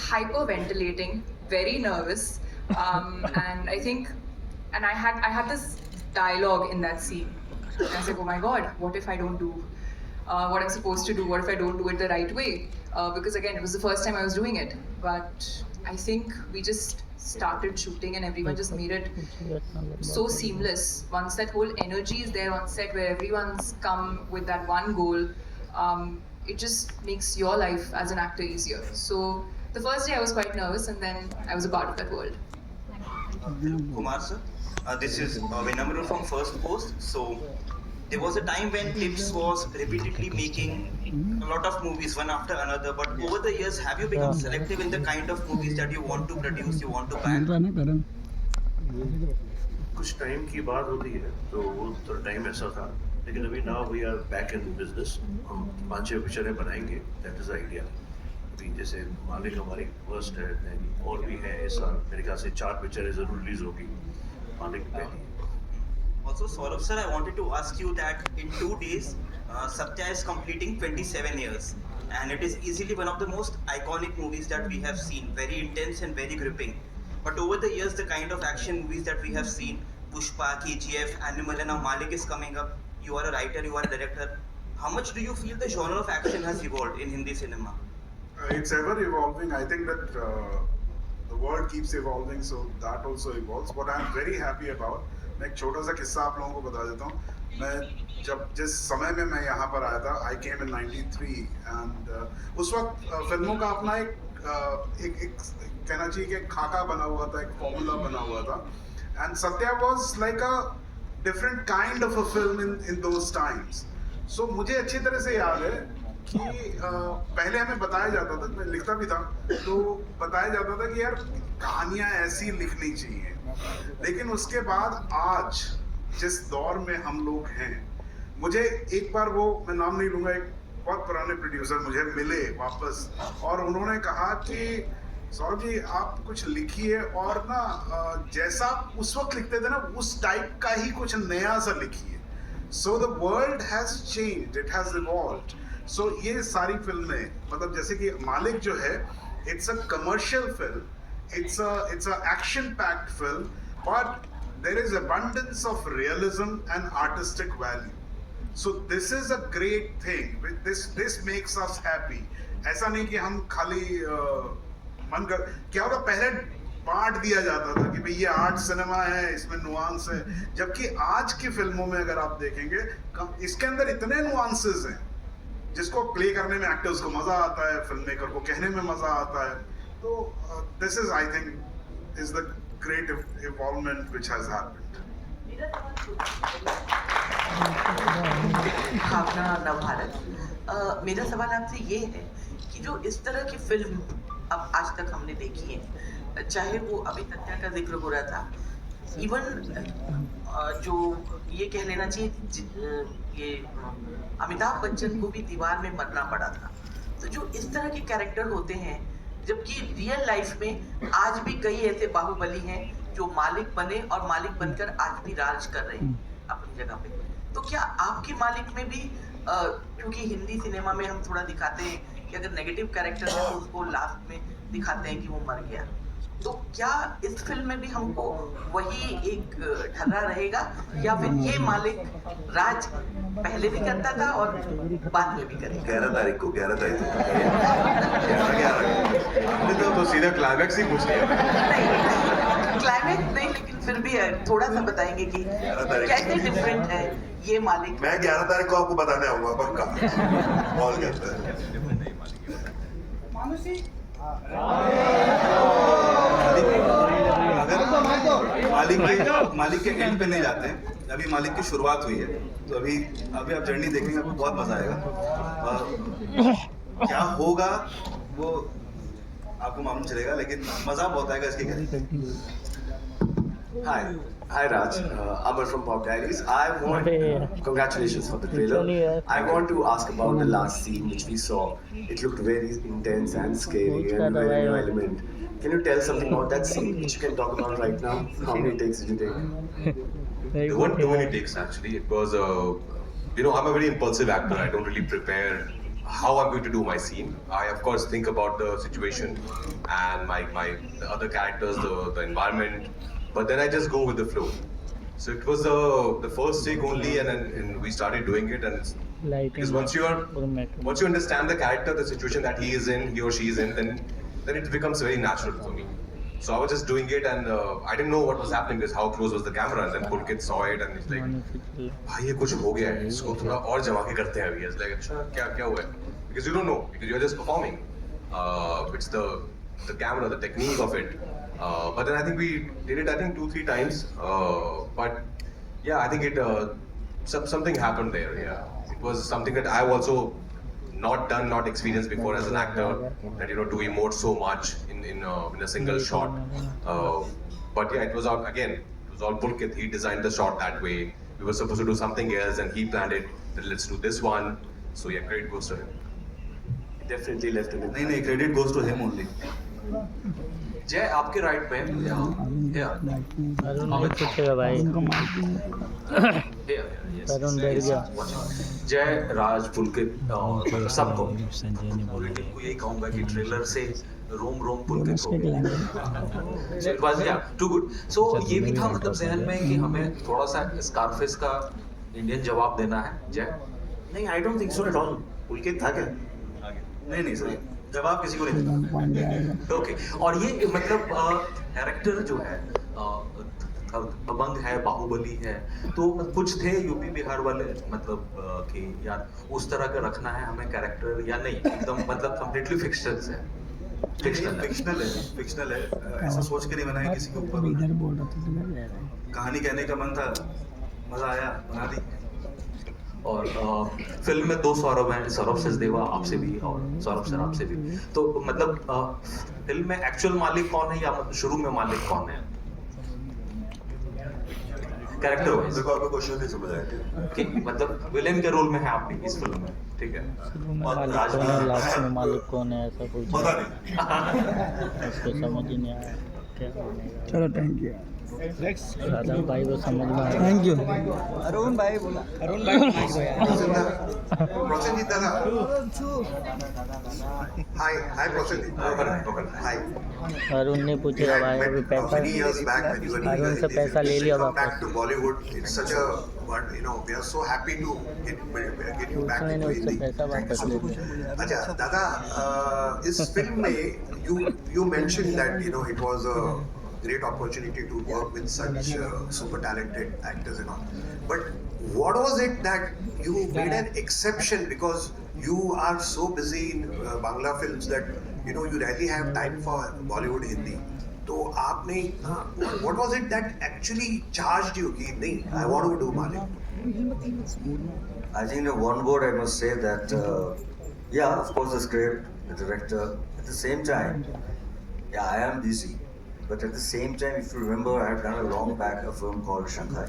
hyperventilating, very nervous. And I think, and I had this dialogue in that scene. And I was like, oh my God, what if I don't do what I'm supposed to do? What if I don't do it the right way? Because again, it was the first time I was doing it. But I think we just started shooting and everyone just made it so seamless. Once that whole energy is there on set where everyone's come with that one goal, it just makes your life as an actor easier. So the first day I was quite nervous, and then I was a part of that world. Kumar sir, this is Vinamra from First Post. So there was a time when Tips was repeatedly making a lot of movies one after another, but over the years have you become selective in the kind of movies that you want to produce, you want to back? कुछ time की बात होती है तो वो तो time ऐसा था, लेकिन अभी now we are back in business. हम 5-6 पिक्चरें बनाएंगे, दैट इज आइडिया. अभी जैसे मालिक हमारी फर्स्ट है, और भी है ऐसा मेरे ख्याल से 4 पिक्चरें जरूर रिलीज होगी. मालिक पहली. Also, Saurabh sir, I wanted to ask you that in 2 days, Satya is completing 27 years, and it is easily one of the most iconic movies that we have seen. Very intense and very gripping. But over the years, the kind of action movies that we have seen, Pushpa, KGF, Animal, and now Malik is coming up. You are a writer, you are a director. How much do you feel the genre of action has evolved in Hindi cinema? It's ever evolving. I think that the world keeps evolving, so that also evolves. What I'm very happy about. मैं एक छोटा सा किस्सा आप लोगों को बता देता हूँ. मैं जब जिस समय में मैं यहाँ पर आया था, I came in 93, and उस वक्त फिल्मों का अपना एक कहना चाहिए कि खाका बना हुआ था, एक फॉर्मूला बना हुआ था. And Satya was like a different kind of a film in those times. So मुझे अच्छी तरह से याद है कि पहले हमें बताया जाता था, मैं लिखता भी था, तो बताया जाता था कि यार कहानियाँ ऐसी लिखनी चाहिए. लेकिन उसके बाद आज जिस दौर में हम लोग हैं, मुझे एक बार वो, मैं नाम नहीं लूँगा, एक बहुत पुराने प्रोड्यूसर मुझे मिले वापस, और उन्होंने कहा कि सौरभ जी आप कुछ लिखिए, और ना जैसा आप उस वक्त लिखते थे ना, उस टाइप का ही कुछ नया सा लिखिए. So the world has changed, it has evolved. So ये सारी फिल्में, मतलब जैसे कि मालिक जो है, it's a commercial film, it's a action packed film, but there is abundance of realism and artistic value. So this is a great thing. This makes us happy. ऐसा नहीं कि हम खाली मन कर, क्या होता, पहले बांट दिया जाता था कि भाई ये आर्ट सिनेमा है, इसमें नुआंस है, जबकि आज की फिल्मों में अगर आप देखेंगे, इसके अंदर इतने नुआंसेस हैं जिसको प्ले करने में एक्टर्स को मजा आता है, फिल्म मेकर को कहने में मजा आता है. So this is, I think, is the great evolvement which has happened. भावना नवभारत, मेरा सवाल आपसे ये है कि जो इस तरह की फिल्म अब आज तक हमने देखी है, चाहे वो अभी तथ्या का जिक्र हो रहा था, इवन जो ये कह लेना चाहिए, ये अमिताभ बच्चन को भी दीवार में मरना पड़ा था. तो जो इस तरह के कैरेक्टर होते हैं, जबकि रियल लाइफ में आज भी कई ऐसे बाहुबली हैं जो मालिक बने और मालिक बनकर आज भी राज कर रहे हैं अपनी जगह पे. तो क्या आपके मालिक में भी, क्योंकि हिंदी सिनेमा में हम थोड़ा दिखाते हैं कि अगर नेगेटिव कैरेक्टर है तो उसको लास्ट में दिखाते हैं कि वो मर गया, तो क्या इस फिल्म में भी हमको वही एक ढर्रा रहेगा, या फिर ये मालिक राज पहले भी करता था और बाद में भी करेगा? 11 तारीख को 11 तारीख तो सीधा क्लाइमैक्स ही पूछ लिया. क्लाइमैक्स नहीं, लेकिन फिर भी थोड़ा सा बताएंगे कि कैसे डिफरेंट है ये मालिक. मैं 11 तारीख को आपको बताने आऊंगा पक्का. कॉल करता है. मालिक के एंड पे नहीं जाते हैं, अभी मालिक की शुरुआत हुई है, तो अभी आप जर्नी देखेंगे, आपको बहुत मजा आएगा. क्या होगा वो आपको मालूम चलेगा, लेकिन मजा बहुत आएगा इसके घर. Hi Raj, Amar from Pop Diaries. Congratulations for the trailer. I want to ask about the last scene which we saw. It looked very intense and scary and very new element. Can you tell something about that scene which you can talk about right now? How many takes did you take? There weren't too many takes actually. It was I'm a very impulsive actor. I don't really prepare how I'm going to do my scene. I of course think about the situation and the other characters, the environment, but then I just go with the flow. So it was the first take only, and we started doing it, and it's, because once you understand the character, the situation that he or she is in, then it becomes very natural for me. So I was just doing it, and I didn't know what was happening because how close was the camera, and then Pulkit saw it, and he's like, भाई ये कुछ हो गया है, इसको थोड़ा और जमा के करते हैं अभी. It's like अच्छा क्या हुआ है? Because you don't know, because you're just performing. It's the camera, the technique of it. But then I think we did it, I think 2-3 times. But yeah, I think it something happened there. Yeah, it was something that I've also not experienced before as an actor. That to emote so much in a single shot. But yeah, it was all Pulkit. He designed the shot that way. We were supposed to do something else, and he planned it. That let's do this one. So yeah, credit goes to him. Definitely left him. नहीं, credit goes to him only. जय आपके right में अरुण पूछेगा भाई अरुण डर गया जय राज पुलकित सबको को यही कहूंगा कि ट्रेलर से रोम पुलकित हो गया टू गुड. सो ये भी था मतलब जहन में कि हमें थोड़ा सा स्कारफेस का इंडियन जवाब देना है. जय नहीं, I don't think so at all. Pulkit था क्या? नहीं सर, जवाब किसी को नहीं देना. ओके. और ये मतलब कैरेक्टर जो है दबंग है, बाहुबली है, तो कुछ थे यूपी बिहार वाले मतलब कि यार उस तरह का रखना है हमें कैरेक्टर या नहीं, एकदम मतलब कंप्लीटली फिक्शनल है. फिक्शनल है. ऐसा सोच के नहीं बनाया किसी के ऊपर. कहानी कहने का मन था, मजा आया, बना दी. और फिल्म में 2 सौरभ हैं, सौरभ सचदेवा आपसे भी और सौरभ सर आपसे भी. तो मतलब फिल्म में एक्चुअल मालिक कौन है या मतलब शुरू में मालिक कौन है कैरेक्टर वाइज? देखो आपको क्वेश्चन नहीं समझ आया कि मतलब विलेन के रोल में है आप भी इस फिल्म में, ठीक है? लास्ट में मालिक कौन है ऐसा कुछ उसको समझ ही नहीं आया क्या. चलो थैंक यू. राधा भाई को समझ में आया. Thank you. अरुण भाई बोला. अरुण भाई Prosenjit Dada. Hi Prosenjit. Hi. Arun ने पूछेगा भाई अभी पैसा अरुण से पैसा ले लिया वापस. Back to Bollywood. It's such a we are so happy to get you back into Hindi. Thank you so much. अच्छा दादा, इस फिल्म में you mentioned that it was a great opportunity to work with such super talented actors and all. But what was it that you made an exception, because you are so busy in Bangla films that you rarely have time for Bollywood Hindi. तो आपने what was it that actually charged you कि नहीं, I want to do Malik? I think in one word I must say that yeah, of course the script, the director. At the same time, yeah, I am busy. But at the same time, if you remember, I had done a long back a film called Shanghai.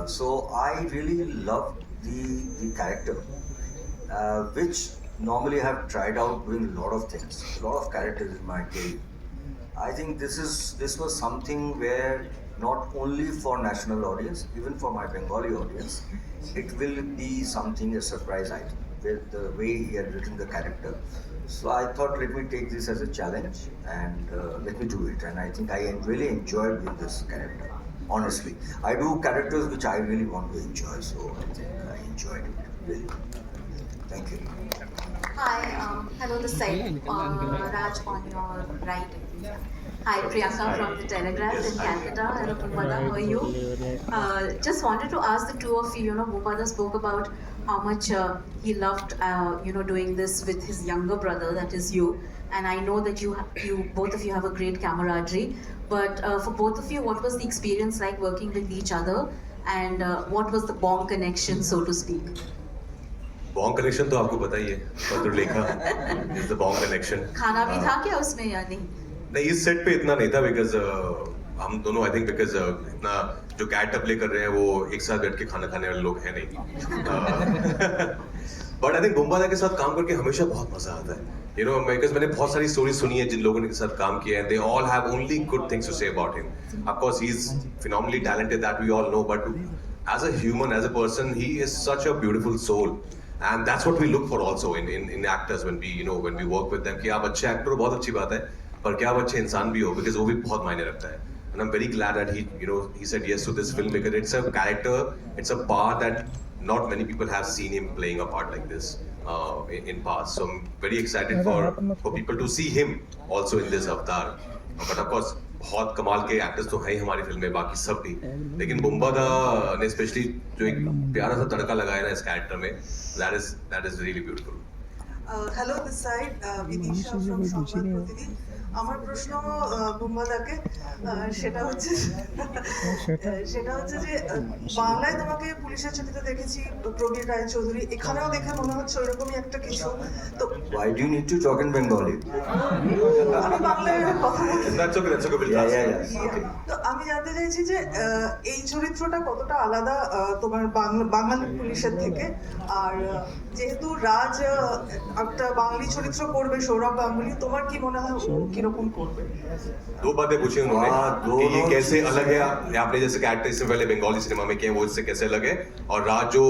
So I really loved the character, which normally I have tried out doing a lot of things, a lot of characters in my career. I think this was something where not only for national audience, even for my Bengali audience, it will be something, a surprise item, with the way he had written the character. So I thought, let me take this as a challenge and let me do it. And I think I really enjoyed doing this character. Honestly, I do characters which I really want to enjoy. So I think I enjoyed it really. Thank you. Hi, hello this side. Raj on your right. Hi, Priyanka from the Telegraph in Calcutta. Hello, Bhupada, how are you? Just wanted to ask the two of you. Bhupada spoke about how much he loved, doing this with his younger brother, that is you. And I know that you both of you have a great camaraderie. But for both of you, what was the experience like working with each other? And what was the bond connection, so to speak? Bong connection तो आपको पता ही है, Patralekha is the Bong connection. खाना भी था क्या उसमें या नहीं? नहीं, इस सेट पे इतना नहीं था बिकॉज हम दोनों आई थिंक बिकॉज इतना जो कैरेक्टर प्ले कर रहे हैं वो एक साथ बैठ के खाना खाने वाले लोग हैं नहीं. बट आई थिंक बुम्बादा के साथ काम करके हमेशा बहुत मजा आता है. बिकॉज मैंने बहुत सारी स्टोरी सुनी है जिन लोगों के साथ काम किया है. They all have only good things to say about him. Of course he is phenomenally talented, that we all know, but as a human, as a person, he is such a beautiful soul. And that's what we look for also in actors when we work with them. कि आप अच्छे actor हो बहुत अच्छी बात है, पर क्या आप अच्छे इंसान भी हो, because वो भी बहुत मायने रखता है. And I'm very glad that he said yes to this film because it's a character, it's a part that not many people have seen him playing a part like this in past. So I'm very excited for people to see him also in this Avatar. But of course, बहुत कमाल के actors तो हैं ही हमारी film में, बाकी सब भी. लेकिन बुम्बा दा ने स्पेशली जो एक प्यारा सा तड़का लगाया ना इस कैरेक्टर में, that is really beautiful. Hello, this side Vidisha from Sambal Pratidin. আমার প্রশ্ন বুম্বাদাকে সেটা হচ্ছে যে বাংলায় তোমাকে পুলিশের ছবিতে দেখেছি প্রবীর রায়চৌধুরী, এখানেও দেখে মনে হচ্ছে ওইরকমই একটা কিছু. তো Why do you need to talk in Bengali? আমি বাংলায় কথা বলছি. That's okay. তো আমি জানতে চাইছি যে এই চরিত্রটা কতটা আলাদা তোমার বাঙালি পুলিশের থেকে, আর যেহেতু রাজ একটা বাঙালি চরিত্র করবে, সৌরভ গাঙ্গুলি, তোমার কি মনে হয় কিরকম করবে? दो बातें पूछी उन्होंने कि ये कैसे अलग है, आपने जैसे कैरेक्टर इससे पहले बंगाली सिनेमा में किए वो इससे कैसे अलग है, और राज जो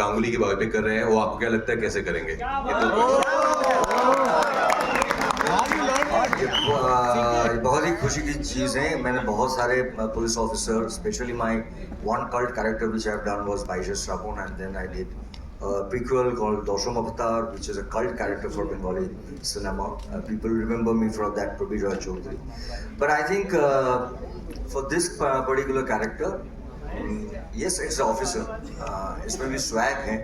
गांगुली की बायोपिक कर रहे हैं वो आपको क्या लगता है कैसे करेंगे? बहुत ही खुशी की चीज़ है. मैंने बहुत सारे police officer, specially my one cult character which I have done was बाइजस Shravan, and then I did prequel called Dosham Avatar, which is a cult character for Bengali cinema. People remember me from that, Prabir Chaudhary. But I think for this particular character, yes, it's an officer. Isme bhi swag hai,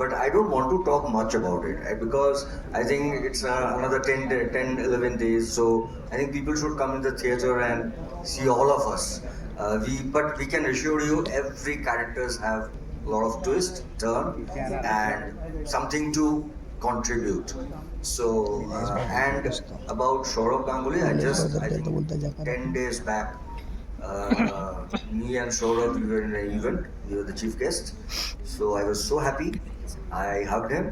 but I don't want to talk much about it because I think it's another 10-11 days. So I think people should come in the theater and see all of us. But we can assure you, every characters have a lot of twist, turn, and something to contribute. So, and about Saurabh Ganguly, I think 10 days back, me and Saurabh, we were in an event, we were the chief guest. So I was so happy, I hugged him,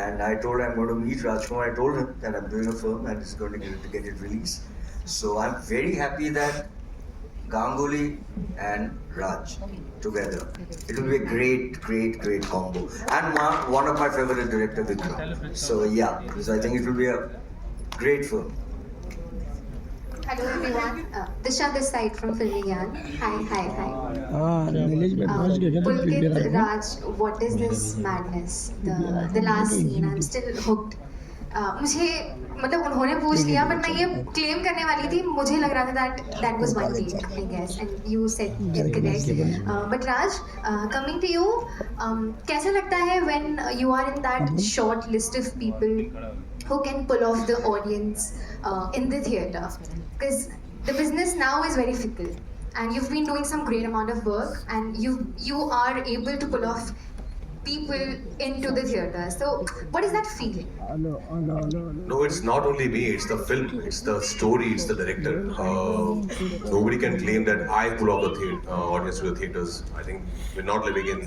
and I told him I'm going to meet Rajkumar. I told him that I'm doing a film and it's going to get it released. So I'm very happy that Ganguly and Raj together. It will be a great combo. And one of my favorite director, Vikram. So yeah, so I think it will be a great film. Hello everyone, Disha this side from Filmigyan. Hi. Pulkit, Raj, what is this madness? The last scene, I'm still hooked. मुझे मतलब उन्होंने पूछ लिया, but मैं ये claim करने वाली थी, मुझे लग रहा था that was one take, I guess, and you said it correct. But Raj, coming to you, कैसा लगता है when you are in that short list of people who can pull off the audience in the theatre? Because the business now is very fickle, and you've been doing some great amount of work, and you are able to pull off people into the theatre. So what is that feeling? No, it's not only me, it's the film, it's the story, it's the director. Nobody can claim that I pull off the audience to the theatres. I think we're not living in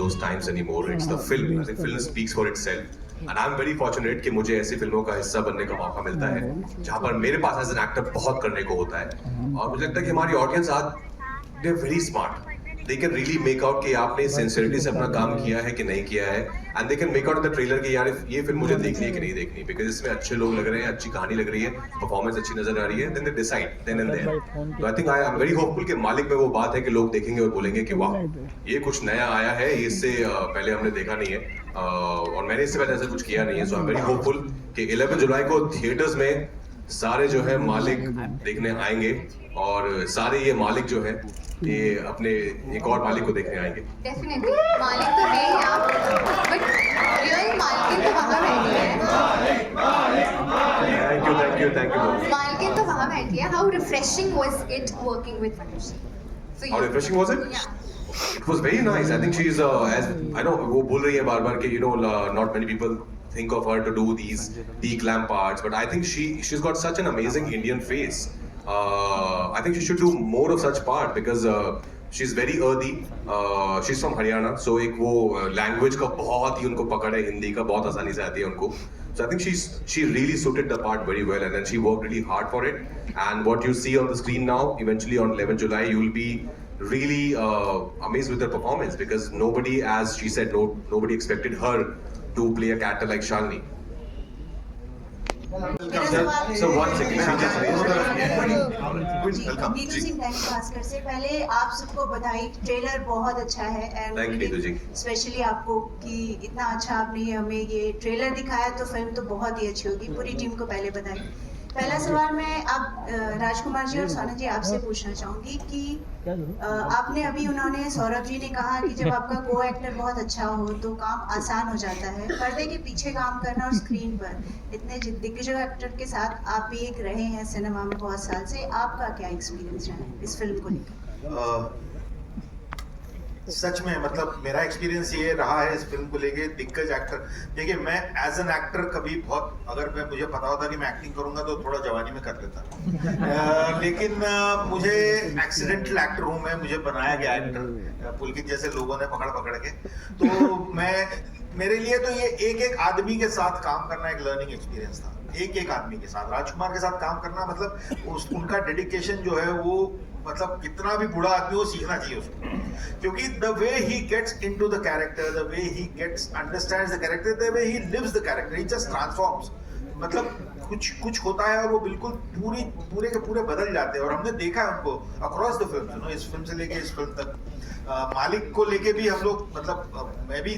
those times anymore. It's the film. I think film speaks for itself. And I'm very fortunate कि मुझे ऐसी फिल्मों का हिस्सा बनने का मौका मिलता है जहाँ पर मेरे पास एज एन एक्टर बहुत करने को होता है. और मुझे लगता है कि हमारी ऑडियंस आज they are very smart. They can really make out कि आपने सिंसियरिटी से अपना काम किया है कि नहीं किया है, and they can make out in the trailer कि यार ये फिल्म मुझे देखनी है कि नहीं देखनी, because इसमें अच्छे लोग लग रहे हैं, अच्छी कहानी लग रही है, परफॉर्मेंस अच्छी नजर आ रही है, then they decide then and there. So I think I am very hopeful कि मालिक में वो बात है कि लोग देखेंगे और बोलेंगे कि वाह ये कुछ नया आया है, इससे पहले हमने देखा नहीं है और मैंने इससे पहले ऐसा कुछ किया नहीं है. So I'm very hopeful कि 11 जुलाई को थिएटर्स में सारे जो है मालिक देखने आएंगे और सारे ये मालिक जो है ये अपने एक और मालिक को देखने आएंगे. Definitely, मालिक तो है ही आप, but real मालिक तो वहाँ बैठी है. Thank you. मालिक तो वहाँ बैठी है. How refreshing was it working with Manushi? How refreshing was it? Yeah. It was very nice. I think she's as I know वो बोल रही है बार-बार कि not many people think of her to do these glam parts, but I think she's got such an amazing Indian face. I think she should do more of such part because she's very earthy. She's from Haryana, so एक वो language का बहुत ही उनको पकड़ है, हिंदी का बहुत आसानी से आती है उनको. So I think she really suited the part very well, and then she worked really hard for it. And what you see on the screen now, eventually on 11 July, you will be really amazed with her performance because nobody, as she said, nobody expected her to play a character like Shalini. So one second. Neetu Singh thanks Bhaskar से पहले आप सबको बधाई, trailer बहुत अच्छा है and specially आपको कि इतना अच्छा आपने हमें ये ट्रेलर दिखाया, तो फिल्म तो बहुत ही अच्छी होगी। पूरी टीम को पहले बधाई। पहला सवाल मैं आप राजकुमार जी और सोना जी आपसे पूछना चाहूंगी कि आपने अभी उन्होंने सौरभ जी ने कहा कि जब आपका को एक्टर बहुत अच्छा हो तो काम आसान हो जाता है। पर्दे के पीछे काम करना और स्क्रीन पर इतने दिग्गज एक्टर के साथ आप भी एक रहे हैं सिनेमा में बहुत साल से, आपका क्या एक्सपीरियंस रहा है इस फिल्म को लेकर? सच में मतलब मेरा एक्सपीरियंस ये रहा है इस फिल्म को लेके, दिग्गज एक्टर। देखिए मैं एज एन एक्टर कभी बहुत, अगर मुझे पता होता कि मैं एक्टिंग करूंगा तो थोड़ा जवानी में कर लेता लेकिन मुझे एक्सीडेंटल एक्टर हूँ मैं, मुझे बनाया गया एक्टर पुलकित जैसे लोगों ने पकड़ के। तो मेरे लिए तो ये एक आदमी के साथ काम करना एक लर्निंग एक्सपीरियंस था। एक आदमी के साथ, राजकुमार के साथ काम करना मतलब उनका डेडिकेशन जो है वो मतलब कितना भी बुरा आदमी हो सीखना चाहिए उसको, क्योंकि the way he gets into the character, the way he gets understands the character, the way he lives the character, he just transforms. मतलब कुछ होता है और वो बिल्कुल पूरे के पूरे बदल जाते हैं, और हमने देखा है उनको अक्रॉस द फिल्म, इस फिल्म से लेके इस फिल्म तक। मालिक को लेके भी हम लोग मतलब मैं भी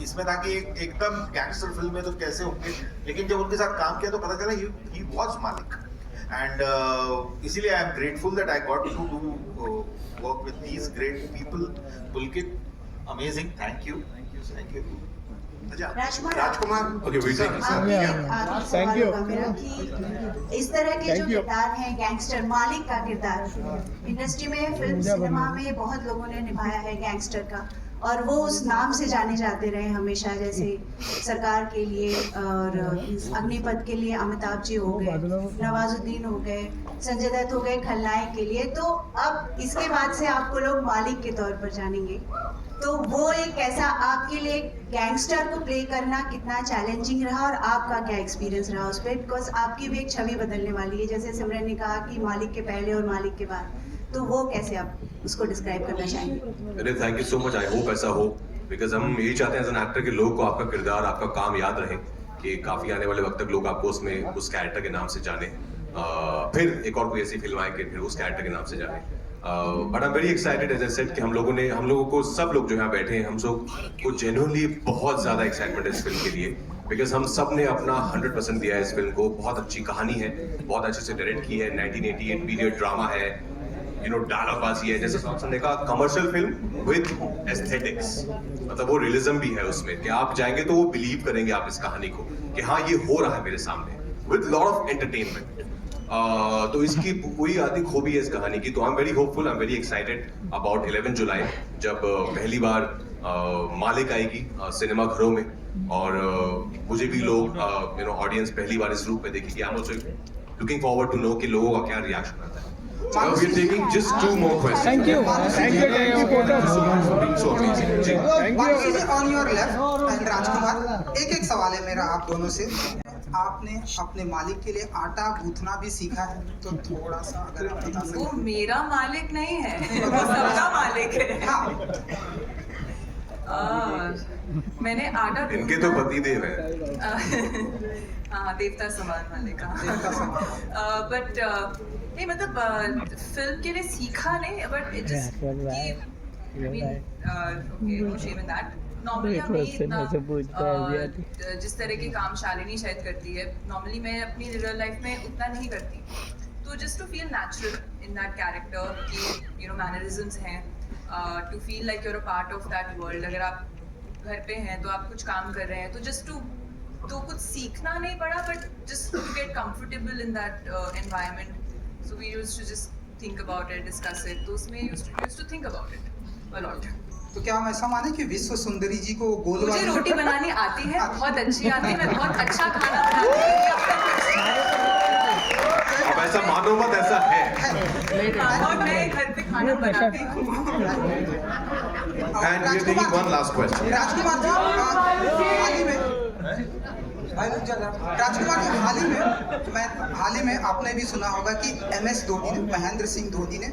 इसमें था कि एकदम गैंगस्टर फिल्म है तो कैसे होंगे, लेकिन जब उनके साथ काम किया तो पता चला ही वाज मालिक। एंड इसीलिए I am grateful that I got to do work with these great people. Pulkit amazing, thank you. Rajkumar thank you. इस तरह के जो किरदार हैं गैंगस्टर, मालिक का किरदार इंडस्ट्री में फिल्म सिनेमा में बहुत लोगों ने निभाया है गैंगस्टर का, और वो उस नाम से जाने जाते रहे हमेशा, जैसे सरकार के लिए और अग्निपथ के लिए अमिताभ जी हो गए, नवाजुद्दीन हो गए, संजय दत्त हो गए खलनायक के लिए। तो अब इसके बाद से आपको लोग मालिक के तौर पर जानेंगे, तो वो एक ऐसा आपके लिए गैंगस्टर को प्ले करना कितना चैलेंजिंग रहा और आपका क्या एक्सपीरियंस रहा उस पर? बिकॉज आपकी भी एक छवि बदलने वाली है, जैसे सिमरन ने कहा कि मालिक के पहले और मालिक के बाद, तो वो कैसे आप उसको डिस्क्राइब करना चाहेंगे? अरे thank you so much, I hope ऐसा हो, बिकॉज हम यही चाहते हैं एज एन एक्टर कि लोगों को आपका किरदार, आपका काम याद रहे, कि काफ़ी आने वाले वक्त तक लोग आपको उसमें उस कैरेक्टर के नाम से जाने, फिर एक और कोई ऐसी फिल्म आए कि फिर उस कैरेक्टर के नाम से जाने। But I am very excited as I said कि हम लोगों को सब लोग जो यहाँ बैठे हैं, हम सब को जेन्युइनली बहुत ज़्यादा एक्साइटमेंट है इस फिल्म के लिए, बिकॉज हम सब ने अपना 100% दिया है इस फिल्म को। बहुत अच्छी कहानी है, बहुत अच्छे से डायरेक्ट की है, 1988 पीरियड ड्रामा है, डायलॉगबाजी है, जैसे सॉफ्ट ने कहा, कमर्शियल फिल्म विद एस्थेटिक्स, मतलब वो रियलिज्म भी है उसमें कि आप जाएंगे तो वो बिलीव करेंगे आप इस कहानी को कि हाँ ये हो रहा है मेरे सामने, विद लॉट ऑफ एंटरटेनमेंट। तो इसकी पूरी आदि खूबी है इस कहानी की। तो आई am very hopeful, I am very excited about 11 जुलाई जब पहली बार मालिक आएगी सिनेमा घरों में, और मुझे भी लोग ऑडियंस पहली बार इस रूप में देखेगी। I am also looking forward to know कि लोगों का क्या रिएक्शन आता है। So we are taking just 2 more questions. Thank you. Thank you. So amazing. On your left and राजकुमार, एक सवाल है मेरा आप दोनों से। आपने अपने मालिक के लिए आटा गूंथना भी सीखा है, तो थोड़ा सा अगर आप बता सकें। वो मेरा मालिक नहीं है, वो सबका मालिक है। मैंने आटा इनके तो पति देव है। हाँ, देवता समान वाले का। बट नहीं, मतलब फिल्म के लिए सीखा नहीं, बट इट जस्ट नॉर्मली जिस तरह के काम शालिनी शायद करती है, नॉर्मली मैं अपनी रियल लाइफ में उतना नहीं करती, तो just to feel natural in that character कि मैनरिज्म्स हैं, to feel like you're a part of that world. अगर आप घर पे हैं तो आप कुछ काम कर रहे हैं, तो जस्ट तो कुछ सीखना नहीं पड़ा, but just to get comfortable in that environment. So we used to just think about it, discuss it, तो उसमें used to think about it a lot. तो क्या हम ऐसा माने कि विश्व सुंदरी जी को गोल मुझे रोटी बनानी आती है, बहुत अच्छी आती है, मैं बहुत अच्छा खाना बनाती हूँ। अब ऐसा मानो मत, ऐसा है। और मैं घर पे खाना बनाती हूँ। And we are taking one last question. Rajkumar ji, हाल ही में आपने भी सुना होगा कि MS धोनी ने, महेंद्र सिंह धोनी ने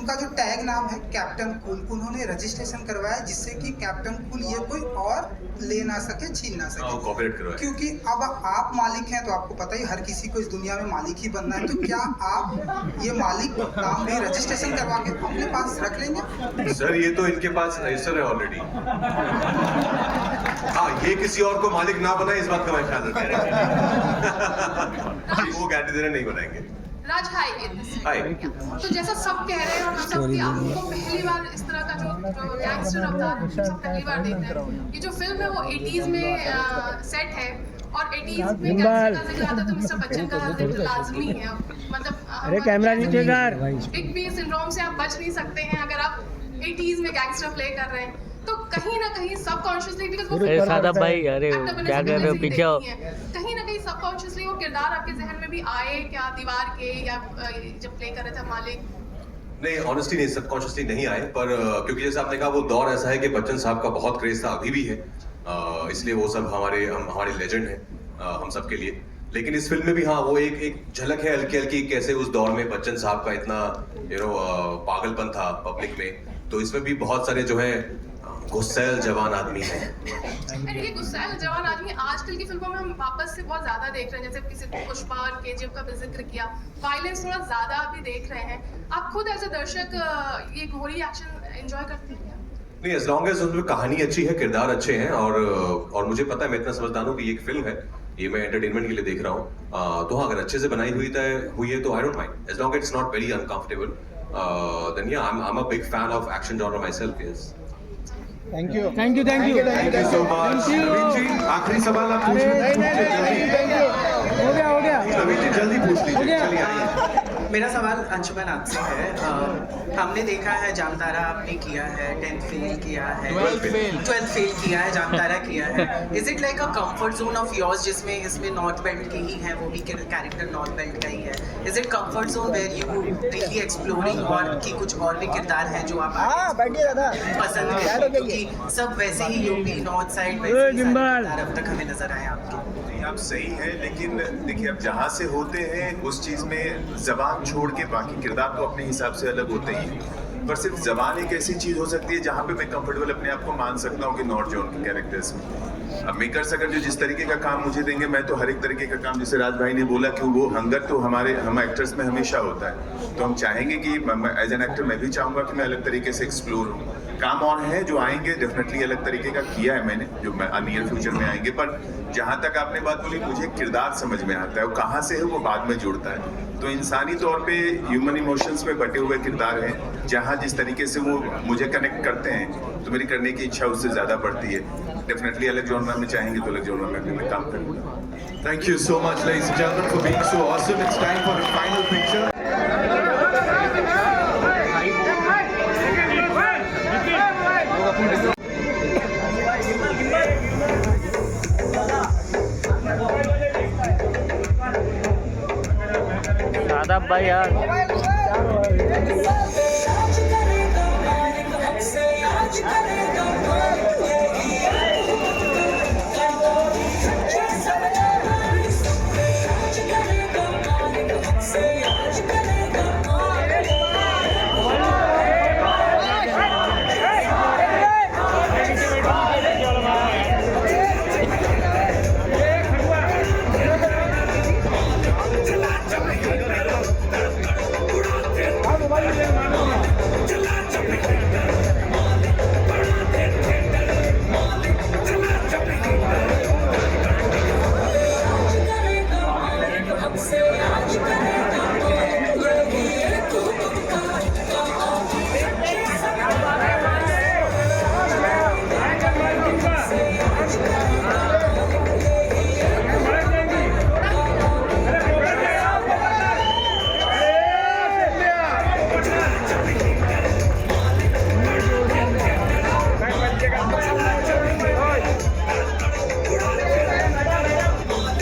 उनका जो टैग नाम है कैप्टन कूल, उन्होंने रजिस्ट्रेशन करवाया जिससे कि कैप्टन कूल ये कोई और ले ना सके, छीन ना सके। कॉपीराइट करवाया। क्योंकि अब आप मालिक हैं तो आपको पता ही हर किसी को इस दुनिया में मालिक ही बनना है, तो क्या आप ये मालिक नाम भी रजिस्ट्रेशन करवा के अपने पास रख लेंगे? सर ये तो इनके पास रजिस्टर है ऑलरेडी। हाँ, ये किसी और को मालिक ना बनाए इस बात का मैं ख्याल रखें। वो गारंटी दे रहे नहीं बनाएंगे। राज हाय। तो जैसा सब कह रहे हैं और हम सब कि आपको पहली बार इस तरह का जो गैंगस्टर अवतार हम सब पहली बार देख रहे हैं। ये जो फिल्म है वो 80s में सेट है और 80s में गैंगस्टर का जिक्र आता है तो मिस्टर बच्चन का जिक्र लाजमी है। मतलब अरे कैमरा नीचे कर। बिग बी सिंड्रोम से आप बच नहीं सकते हैं अगर आप 80s में गैंगस्टर प्ले कर रहे हैं। तो कहीं ना कहीं सबकॉन्शियसली बिकॉज़ सादा भाई अरे क्या कर रहे हो, पीछे आओ। कहीं ना कहीं सबकॉन्शियसली वो किरदार आपके जहन में भी आए क्या, दीवार के या जब प्ले कर रहे थे मालिक? नहीं, ऑनेस्टली नहीं, सबकॉन्शियसली नहीं आए, पर क्योंकि जैसे आपने कहा वो दौर ऐसा है कि बच्चन साहब का बहुत क्रेज था, अभी भी है, इसलिए वो सब हमारे लेजेंड हैं हम सब के लिए। लेकिन इस फिल्म में भी हाँ वो एक झलक है हल्की हल्की कैसे उस दौर में बच्चन साहब का इतना पागलपन था पब्लिक में। तो इसमें भी बहुत सारे जो है गुस्सैल जवान आदमी है। ये गुस्सैल जवान आदमी आजकल की फिल्मों में हम वापस से बहुत ज्यादा देख रहे हैं, जैसे किसी पुष्पा और केजीएफ का भी जिक्र किया, वायलेंस थोड़ा ज्यादा अभी देख रहे हैं। आप खुद ऐसे दर्शक ये घोरी एक्शन एंजॉय करते हैं? नहीं, एज लॉन्ग एज उसमें कहानी अच्छी है, किरदार अच्छे हैं और मुझे पता है, मैं इतना समझदार हूँ कि ये एक फिल्म है, ये मैं एंटरटेनमेंट के लिए देख रहा हूँ। तो हाँ, अगर अच्छे से बनाई हुई है तो I don't mind, as long it's not very uncomfortable, then yeah I am a big fan of action genre myself. Yes, thank you so much. Naveen ji, आखिरी सवाल आप पूछ लीजिए। हो गया नवीन जी जल्दी पूछ लीजिए, चलिए आइए। मेरा सवाल अंशुमन आपसे है। हमने देखा है जामतारा आपने किया है, 10th फेल किया है, 12th फेल किया है, जामतारा किया है। Is it like a comfort zone of yours जिसमें इसमें नॉर्थ बेल्ट के ही हैं, वो भी कैरेक्टर नॉर्थ बेल्ट का ही है? Is it comfort zone where you really exploring और कि कुछ और भी किरदार हैं जो आप पसंद करते हैं? क्योंकि सब वैसे ही यूपी नॉर्थ साइड वैसे ही किरदार अब तक हमें नजर आए आपके। आप सही है, लेकिन देखिए अब जहाँ से होते हैं उस चीज़ में जबान छोड़ के बाकी किरदार तो अपने हिसाब से अलग होते ही हैं। पर सिर्फ जबान एक ऐसी चीज़ हो सकती है जहाँ पे मैं कंफर्टेबल अपने आप को मान सकता हूँ कि नॉर्थ जोन के कैरेक्टर्स में। अब मेकर्स अगर जो जिस तरीके का काम मुझे देंगे, मैं तो हर एक तरीके का काम, जैसे राज भाई ने बोला कि वो हंगर तो हम एक्टर्स में हमेशा होता है, तो हम चाहेंगे कि एज एन एक्टर मैं भी चाहूँगा कि मैं अलग तरीके से एक्सप्लोर हूँ। काम और है जो आएंगे, डेफिनेटली अलग तरीके का किया है मैंने, जो नियर फ्यूचर में आएंगे। पर जहाँ तक आपने बात बोली, मुझे किरदार समझ में आता है, वो कहाँ से है वो बाद में जुड़ता है। तो इंसानी तौर पे ह्यूमन इमोशंस में बटे हुए किरदार हैं, जहाँ जिस तरीके से वो मुझे कनेक्ट करते हैं तो मेरी करने की इच्छा उससे ज़्यादा बढ़ती है। डेफिनेटली अलग जॉनर में चाहेंगे तो अलग जॉनर में भी मैं काम करूँगा। Thank you so much, ladies and gentlemen, for being so awesome. It's time for a final picture. आदाब भाई यार।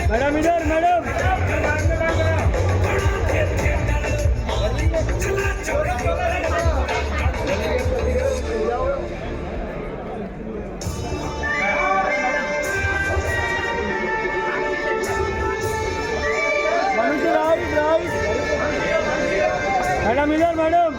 मैडम इधर मैडम।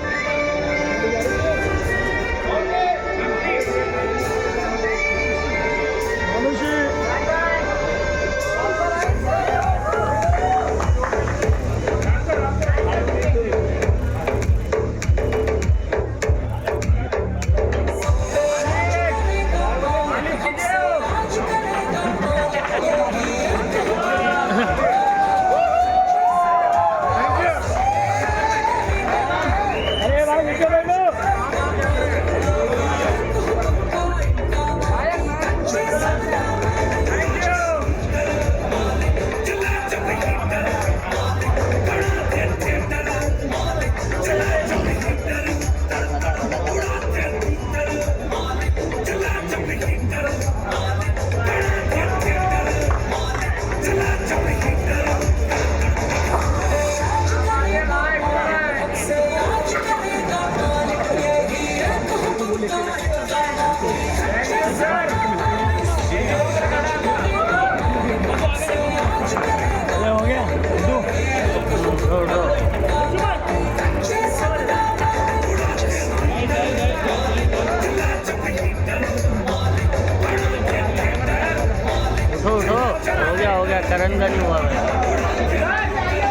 हो गया करण का नहीं हुआ भाई।